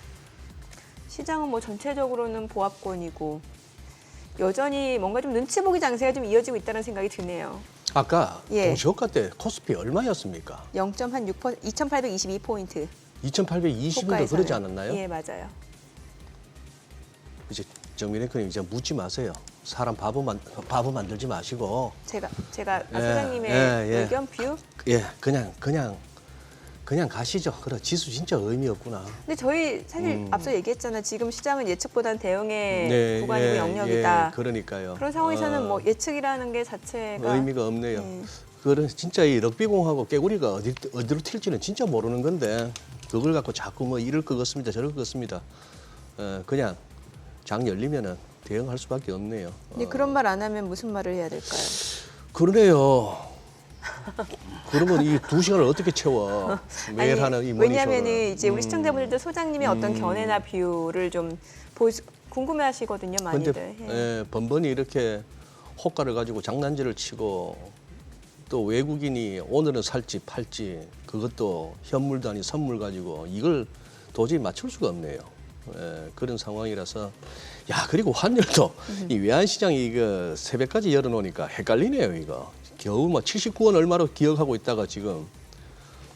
시장은 뭐 전체적으로는 보합권이고 여전히 뭔가 좀 눈치 보기 장세가 좀 이어지고 있다는 생각이 드네요. 아까 예. 동시효과 때 코스피 얼마였습니까? 0.6% 2,822포인트. 2,820인도 그러지 않았나요? 예, 맞아요. 이제 정민 앵커님 이제 묻지 마세요. 사람 바보 만들지 마시고. 제가 예, 소장님의 의견 뷰. 예, 그냥 가시죠. 그래, 지수 진짜 의미 없구나. 근데 저희 사실 앞서 얘기했잖아. 지금 시장은 예측보다는 대응의 구간이고 영역이다. 그러니까요. 그런 상황에서는 뭐 예측이라는 게 자체가 의미가 없네요. 그런 진짜 이 럭비공하고 깨구리가 어디로 튈지는 진짜 모르는 건데 그걸 갖고 자꾸 뭐 이럴 것 같습니다, 저럴 것 같습니다. 그냥 장 열리면은 대응할 수밖에 없네요. 근데 그런 말 안 하면 무슨 말을 해야 될까요? 그러네요. 그러면 이 2시간을 어떻게 채워? 매일 하는 이 모니터를. 왜냐하면은 이제 우리 시청자분들도 소장님의 어떤 견해나 뷰를 좀 궁금해하시거든요, 많이들. 근데 번번이 이렇게 호가를 가지고 장난질을 치고 또 외국인이 오늘은 살지 팔지 그것도 현물도 아닌 선물 가지고 이걸 도저히 맞출 수가 없네요. 그런 상황이라서 야 그리고 환율도 이 외환시장이 이거 새벽까지 열어놓으니까 헷갈리네요 이거. 겨우 뭐 79원 얼마로 기억하고 있다가 지금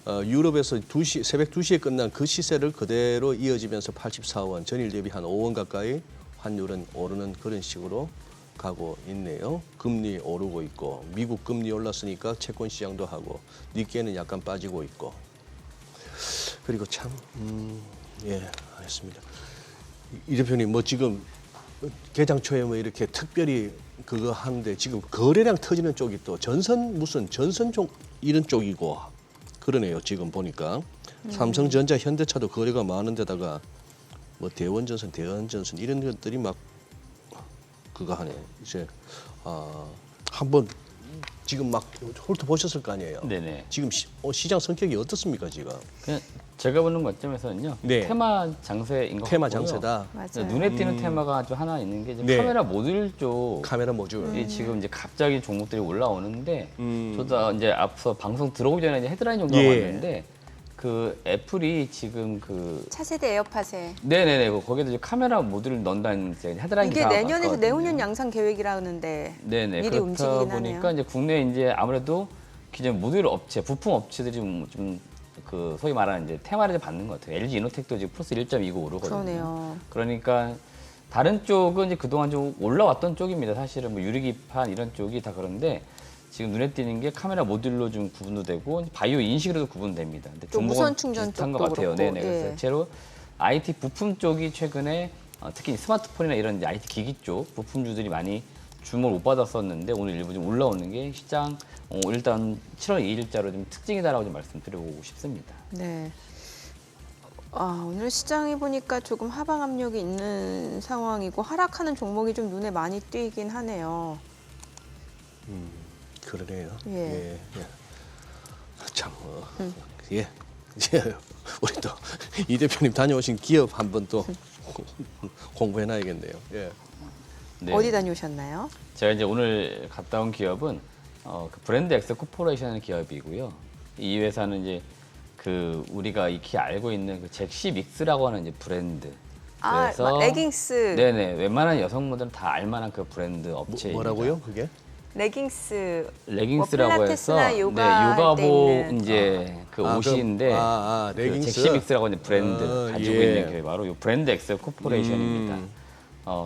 유럽에서 새벽 2시에 끝난 그 시세를 그대로 이어지면서 84원, 전일 대비 한 5원 가까이 환율은 오르는 그런 식으로 가고 있네요. 금리 오르고 있고 미국 금리 올랐으니까 채권 시장도 하고 니케는 약간 빠지고 있고 그리고 참 알겠습니다. 이 대표님 뭐 지금 개장 초에 뭐 이렇게 특별히 그거 하는데 지금 거래량 터지는 쪽이 또 전선 쪽 이런 쪽이고 그러네요. 지금 보니까 삼성전자, 현대차도 거래가 많은 데다가 뭐 대원전선 이런 것들이 막 그거 하네. 이제 한번 지금 막 홀트 보셨을 거 아니에요. 네네. 지금 시장 성격이 어떻습니까 지금? 그냥 제가 보는 관점에서는요. 네. 테마 장세인 것 테마 같고요. 장세다. 맞아요. 눈에 띄는 테마가 아주 하나 있는 게 이제 네. 카메라 모듈 쪽. 카메라 모듈. 이 지금 이제 갑자기 종목들이 올라오는데 저도 이제 앞서 방송 들어오기 전에 이제 헤드라인 정도 예. 봤는데 그 애플이 지금 그 차세대 에어팟에 네네네 거기에도 이제 카메라 모듈을 넣는다는 이제 헤드라인 이게 기사가 내년에서 봤거든요. 내후년 양상 계획이라는데 네네 미리 그렇다 움직이긴 보니까 하네요. 이제 국내 이제 아무래도 기존 모듈 업체, 부품 업체들이 좀 그 소위 말하는 이제 테마를 받는 것 같아요. LG 이노텍도 지금 플러스 1.29 오르거든요. 그러네요. 그러니까 다른 쪽은 이제 그동안 좀 올라왔던 쪽입니다. 사실은 뭐 유리기판 이런 쪽이 다 그런데 지금 눈에 띄는 게 카메라 모듈로 좀 구분도 되고 바이오 인식으로도 구분됩니다. 근데 또 무선 충전 비슷한 것 쪽도 같아요. 그렇고, 네네. 예. 그래서 대체로 IT 부품 쪽이 최근에 특히 스마트폰이나 이런 이제 IT 기기 쪽 부품주들이 많이 주목을 못 받았었는데 오늘 일부 좀 올라오는 게 시장 일단 7월 2일자로 좀 특징이다라고 좀 말씀드리고 싶습니다. 네. 오늘 시장이 보니까 조금 하방 압력이 있는 상황이고 하락하는 종목이 좀 눈에 많이 띄긴 하네요. 그러네요. 예. 참 예. 예, 우리 또 이 대표님 다녀오신 기업 한번 또 공부해놔야겠네요. 예. 네. 어디 다녀오셨나요? 제가 이제 오늘 갔다 온 기업은 그 브랜드 엑스 코퍼레이션 기업이고요. 이 회사는 이제 그 우리가 익히 알고 있는 그 잭시 믹스라고 하는 이제 브랜드. 막 레깅스. 네네. 웬만한 여성분들은 다 알만한 그 브랜드 업체입니다. 뭐라고요, 그게? 레깅스라고 뭐 해서 필라테스나 요가 할때 요가복 있는. 이제 그 옷인데 그 레깅스. 잭시믹스라고 하는 브랜드 가지고 예. 있는 게 바로 이 브랜드 엑셀 코퍼레이션입니다.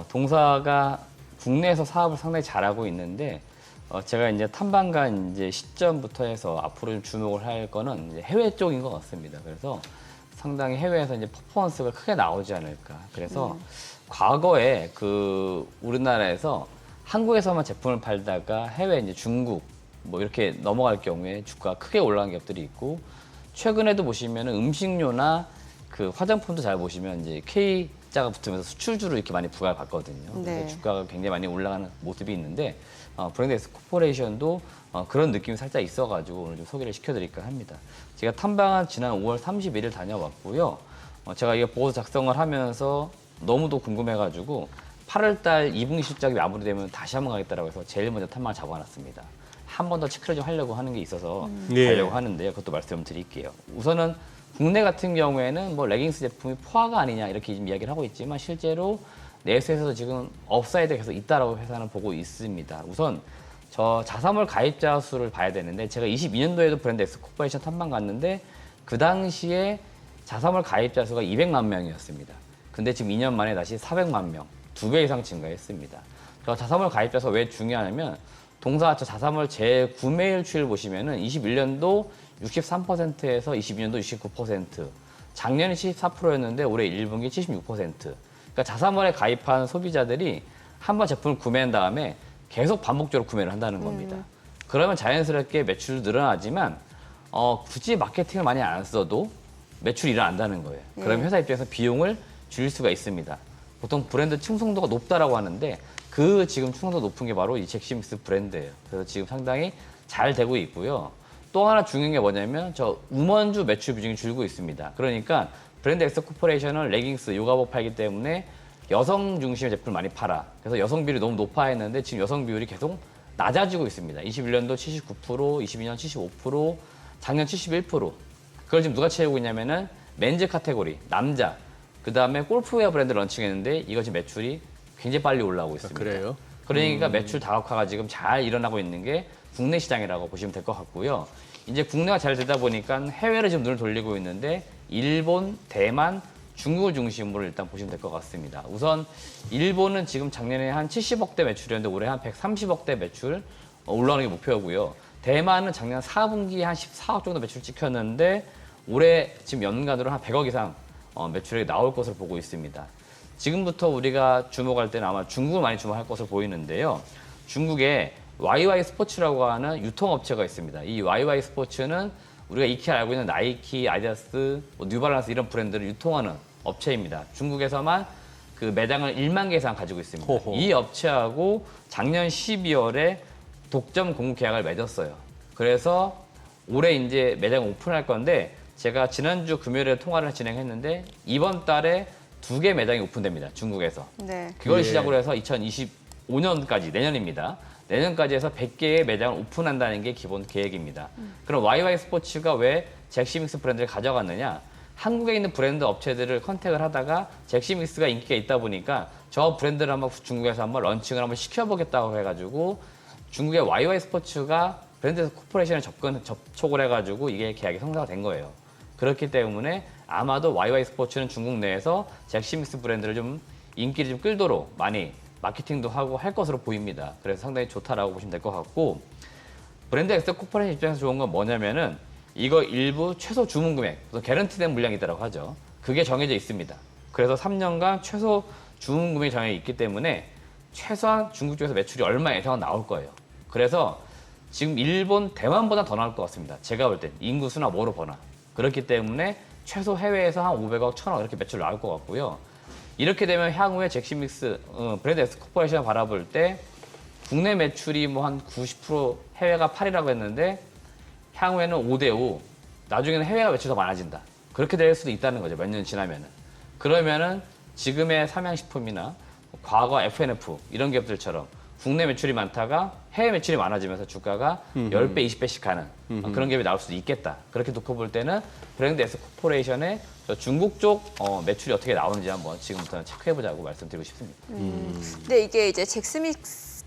동사가 국내에서 사업을 상당히 잘하고 있는데 제가 이제 탐방간 이제 시점부터 해서 앞으로 좀 주목을 할 거는 이제 해외 쪽인 것 같습니다. 그래서 상당히 해외에서 이제 퍼포먼스가 크게 나오지 않을까. 그래서 과거에 그 우리나라에서 한국에서만 제품을 팔다가 해외 이제 중국 뭐 이렇게 넘어갈 경우에 주가가 크게 올라간 기업들이 있고 최근에도 보시면 음식료나 그 화장품도 잘 보시면 이제 K자가 붙으면서 수출주로 이렇게 많이 부각을 받거든요. 네. 그래서 주가가 굉장히 많이 올라가는 모습이 있는데 브랜드 엑스 코퍼레이션도 그런 느낌이 살짝 있어가지고 오늘 좀 소개를 시켜드릴까 합니다. 제가 탐방한 지난 5월 31일 다녀왔고요. 제가 이거 보고서 작성을 하면서 너무도 궁금해가지고 8월달 2분기 실적이 마무리되면 다시 한번 가겠다라고 해서 제일 먼저 탐방을 잡아놨습니다. 한 번 더 체크를 좀 하려고 하는 게 있어서 예. 가려고 하는데요. 그것도 말씀드릴게요. 우선은 국내 같은 경우에는 뭐 레깅스 제품이 포화가 아니냐 이렇게 지금 이야기를 하고 있지만 실제로 내수에서도 지금 업사이드가 계속 있다라고 회사는 보고 있습니다. 우선 저 자사몰 가입자 수를 봐야 되는데 제가 22년도에도 브랜드 엑스 코퍼레이션 탐방 갔는데 그 당시에 자사몰 가입자 수가 200만 명이었습니다. 근데 지금 2년 만에 다시 400만 명, 2배 이상 증가했습니다. 저 자사몰 가입자 수가 왜 중요하냐면 동사하초 자사몰 재구매율 추이를 보시면은 21년도 63%에서 22년도 69%, 작년이 74%였는데 올해 1분기 76%. 그러니까 자사몰에 가입한 소비자들이 한번 제품을 구매한 다음에 계속 반복적으로 구매를 한다는 겁니다. 그러면 자연스럽게 매출도 늘어나지만 굳이 마케팅을 많이 안 써도 매출이 일어난다는 거예요. 그러면 회사 입장에서 비용을 줄일 수가 있습니다. 보통 브랜드 충성도가 높다라고 하는데 그 지금 충성도 높은 게 바로 이 잭시믹스 브랜드예요. 그래서 지금 상당히 잘 되고 있고요. 또 하나 중요한 게 뭐냐면 저 우먼주 매출 비중이 줄고 있습니다. 그러니까 브랜드 엑스 코퍼레이션은 레깅스, 요가복 팔기 때문에 여성 중심의 제품을 많이 팔아. 그래서 여성 비율이 너무 높아 했는데 지금 여성 비율이 계속 낮아지고 있습니다. 21년도 79%, 22년 75%, 작년 71%. 그걸 지금 누가 채우고 있냐면은 맨즈 카테고리, 남자. 그 다음에 골프웨어 브랜드 런칭했는데 이거 지금 매출이 굉장히 빨리 올라오고 있습니다. 그래요? 그러니까 매출 다각화가 지금 잘 일어나고 있는 게 국내 시장이라고 보시면 될 것 같고요. 이제 국내가 잘 되다 보니까 해외로 지금 눈을 돌리고 있는데 일본, 대만, 중국을 중심으로 일단 보시면 될 것 같습니다. 우선 일본은 지금 작년에 한 70억대 매출이었는데 올해 한 130억대 매출 올라오는 게 목표고요. 대만은 작년 4분기에 한 14억 정도 매출 찍혔는데 올해 지금 연간으로 한 100억 이상 매출이 나올 것으로 보고 있습니다. 지금부터 우리가 주목할 때는 아마 중국을 많이 주목할 것으로 보이는데요. 중국에 YY 스포츠라고 하는 유통업체가 있습니다. 이 YY 스포츠는 우리가 익히 알고 있는 나이키, 아디다스, 뉴발란스 이런 브랜드를 유통하는 업체입니다. 중국에서만 그 매장을 1만 개 이상 가지고 있습니다. 호호. 이 업체하고 작년 12월에 독점 공급 계약을 맺었어요. 그래서 올해 이제 매장 오픈할 건데 제가 지난주 금요일에 통화를 진행했는데 이번 달에 2개 매장이 오픈됩니다. 중국에서. 네. 그걸 예. 시작으로 해서 2025년까지 내년입니다. 내년까지 해서 100개의 매장을 오픈한다는 게 기본 계획입니다. 그럼 YY 스포츠가 왜 잭시믹스 브랜드를 가져갔느냐? 한국에 있는 브랜드 업체들을 컨택을 하다가 잭시믹스가 인기가 있다 보니까 저 브랜드를 한번 중국에서 한번 런칭을 한번 시켜보겠다고 해가지고 중국의 YY 스포츠가 브랜드 코퍼레이션에 접촉을 해가지고 이게 계약이 성사가 된 거예요. 그렇기 때문에 아마도 YY 스포츠는 중국 내에서 잭시믹스 브랜드를 좀 인기를 좀 끌도록 많이 마케팅도 하고 할 것으로 보입니다. 그래서 상당히 좋다라고 보시면 될 것 같고 브랜드 엑스 코퍼레이션 입장에서 좋은 건 뭐냐면은 이거 일부 최소 주문 금액, 개런티된 물량이 있다고 하죠. 그게 정해져 있습니다. 그래서 3년간 최소 주문 금액이 정해져 있기 때문에 최소한 중국 쪽에서 매출이 얼마 이상은 나올 거예요. 그래서 지금 일본, 대만보다 더 나올 것 같습니다. 제가 볼 땐 인구수나 뭐로 보나. 그렇기 때문에 최소 해외에서 한 500억, 1000억 이렇게 매출 나올 것 같고요. 이렇게 되면 향후에 잭시믹스 브랜드 엑스 코퍼레이션을 바라볼 때 국내 매출이 뭐 한 90% 해외가 8이라고 했는데 향후에는 5대5 나중에는 해외가 매출이 더 많아진다. 그렇게 될 수도 있다는 거죠. 몇 년 지나면은. 그러면은 지금의 삼양식품이나 과거 F&F 이런 기업들처럼 국내 매출이 많다가 해외 매출이 많아지면서 주가가 10배, 20배씩 가는 그런 기업이 나올 수도 있겠다. 그렇게 놓고 볼 때는 브랜드 S 코퍼레이션의 저 중국 쪽 매출이 어떻게 나오는지 한번 지금부터 체크해보자고 말씀드리고 싶습니다. 근데 이게 이제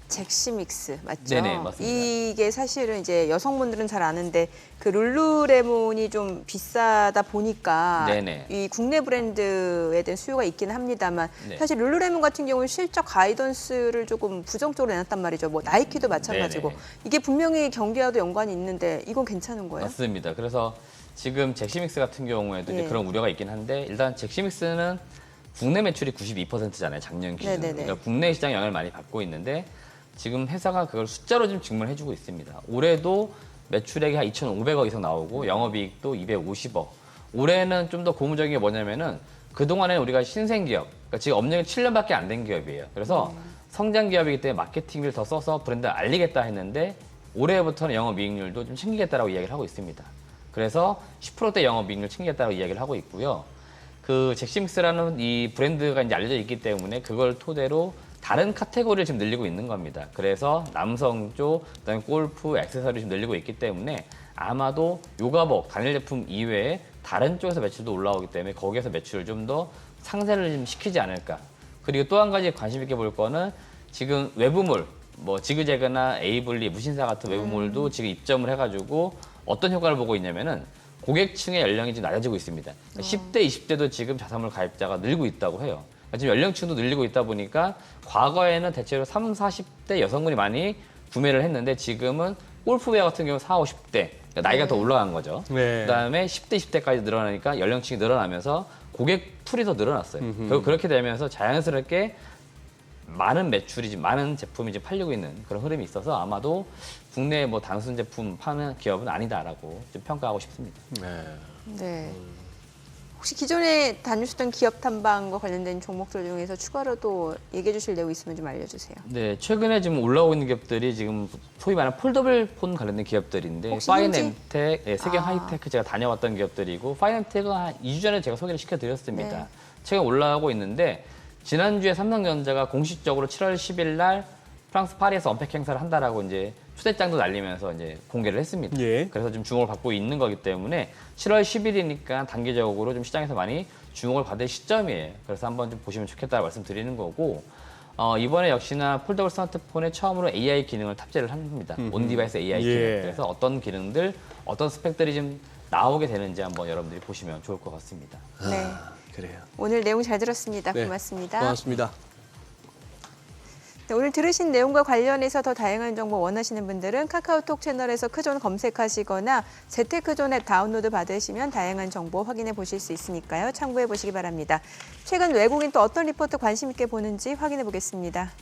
잭시믹스 맞죠? 네네, 맞습니다. 이게 사실은 이제 여성분들은 잘 아는데 그 룰루레몬이 좀 비싸다 보니까 네네. 이 국내 브랜드에 대한 수요가 있기는 합니다만 네. 사실 룰루레몬 같은 경우는 실적 가이던스를 조금 부정적으로 내놨단 말이죠. 뭐 나이키도 마찬가지고 네네. 이게 분명히 경기와도 연관이 있는데 이건 괜찮은 거예요? 맞습니다. 그래서 지금 잭시믹스 같은 경우에도 이제 예. 그런 우려가 있긴 한데 일단 잭시믹스는 국내 매출이 92%잖아요. 작년 기준. 네네네. 그러니까 국내 시장 영향을 많이 받고 있는데 지금 회사가 그걸 숫자로 좀 증명해주고 있습니다. 올해도 매출액이 한 2,500억 이상 나오고 영업이익도 250억. 올해는 좀 더 고무적인 게 뭐냐면은 그동안에는 우리가 신생기업, 그러니까 지금 업력이 7년밖에 안 된 기업이에요. 그래서 성장 기업이기 때문에 마케팅비를 더 써서 브랜드를 알리겠다 했는데 올해부터는 영업이익률도 좀 챙기겠다라고 이야기를 하고 있습니다. 그래서 10%대 영업이익률 챙기겠다고 이야기를 하고 있고요. 그 잭시믹스라는 이 브랜드가 이제 알려져 있기 때문에 그걸 토대로 다른 카테고리를 지금 늘리고 있는 겁니다. 그래서 남성 쪽, 그다음에 골프, 액세서리 좀 늘리고 있기 때문에 아마도 요가복, 단일 제품 이외에 다른 쪽에서 매출도 올라오기 때문에 거기에서 매출을 좀 더 상쇄를 좀 시키지 않을까. 그리고 또 한 가지 관심 있게 볼 거는 지금 외부몰, 뭐 지그재그나 에이블리, 무신사 같은 외부몰도 지금 입점을 해가지고 어떤 효과를 보고 있냐면은 고객층의 연령이 지금 낮아지고 있습니다. 10대, 20대도 지금 자사몰 가입자가 늘고 있다고 해요. 지금 연령층도 늘리고 있다 보니까 과거에는 대체로 30, 40대 여성분이 많이 구매를 했는데 지금은 골프웨어 같은 경우 40, 50대 그러니까 나이가 더 올라간 거죠. 네. 그다음에 10대, 20대까지 늘어나니까 연령층이 늘어나면서 고객 풀이 더 늘어났어요. 결국 그렇게 되면서 자연스럽게 많은 매출이 지금 많은 제품이 지금 팔리고 있는 그런 흐름이 있어서 아마도 국내 뭐 단순 제품 파는 기업은 아니다라고 좀 평가하고 싶습니다. 네. 네. 혹시 기존에 다니셨던 기업 탐방과 관련된 종목들 중에서 추가로 또 얘기해 주실 내용 있으면 좀 알려주세요. 네, 최근에 지금 올라오고 있는 기업들이 지금 소위 말하는 폴더블 폰 관련된 기업들인데 혹시 파이낸텍, 네, 세경 아. 하이테크 제가 다녀왔던 기업들이고 파이낸텍은 한 2주 전에 제가 소개를 시켜드렸습니다. 네. 최근 올라가고 있는데 지난주에 삼성전자가 공식적으로 7월 10일 날 프랑스 파리에서 언팩 행사를 한다라고 이제 초대장도 날리면서 이제 공개를 했습니다. 예. 그래서 좀 주목을 받고 있는 거기 때문에 7월 10일이니까 단기적으로 좀 시장에서 많이 주목을 받을 시점이에요. 그래서 한번 좀 보시면 좋겠다고 말씀드리는 거고 이번에 역시나 폴더블 스마트폰에 처음으로 AI 기능을 탑재를 합니다. 온디바이스 AI 기능. 예. 그래서 어떤 기능들, 어떤 스펙들이 좀 나오게 되는지 한번 여러분들이 보시면 좋을 것 같습니다. 네. 그래요. 오늘 내용 잘 들었습니다. 네. 고맙습니다. 고맙습니다. 네, 오늘 들으신 내용과 관련해서 더 다양한 정보 원하시는 분들은 카카오톡 채널에서 크존 검색하시거나 재테크존 앱 다운로드 받으시면 다양한 정보 확인해 보실 수 있으니까요. 참고해 보시기 바랍니다. 최근 외국인 또 어떤 리포트 관심 있게 보는지 확인해 보겠습니다.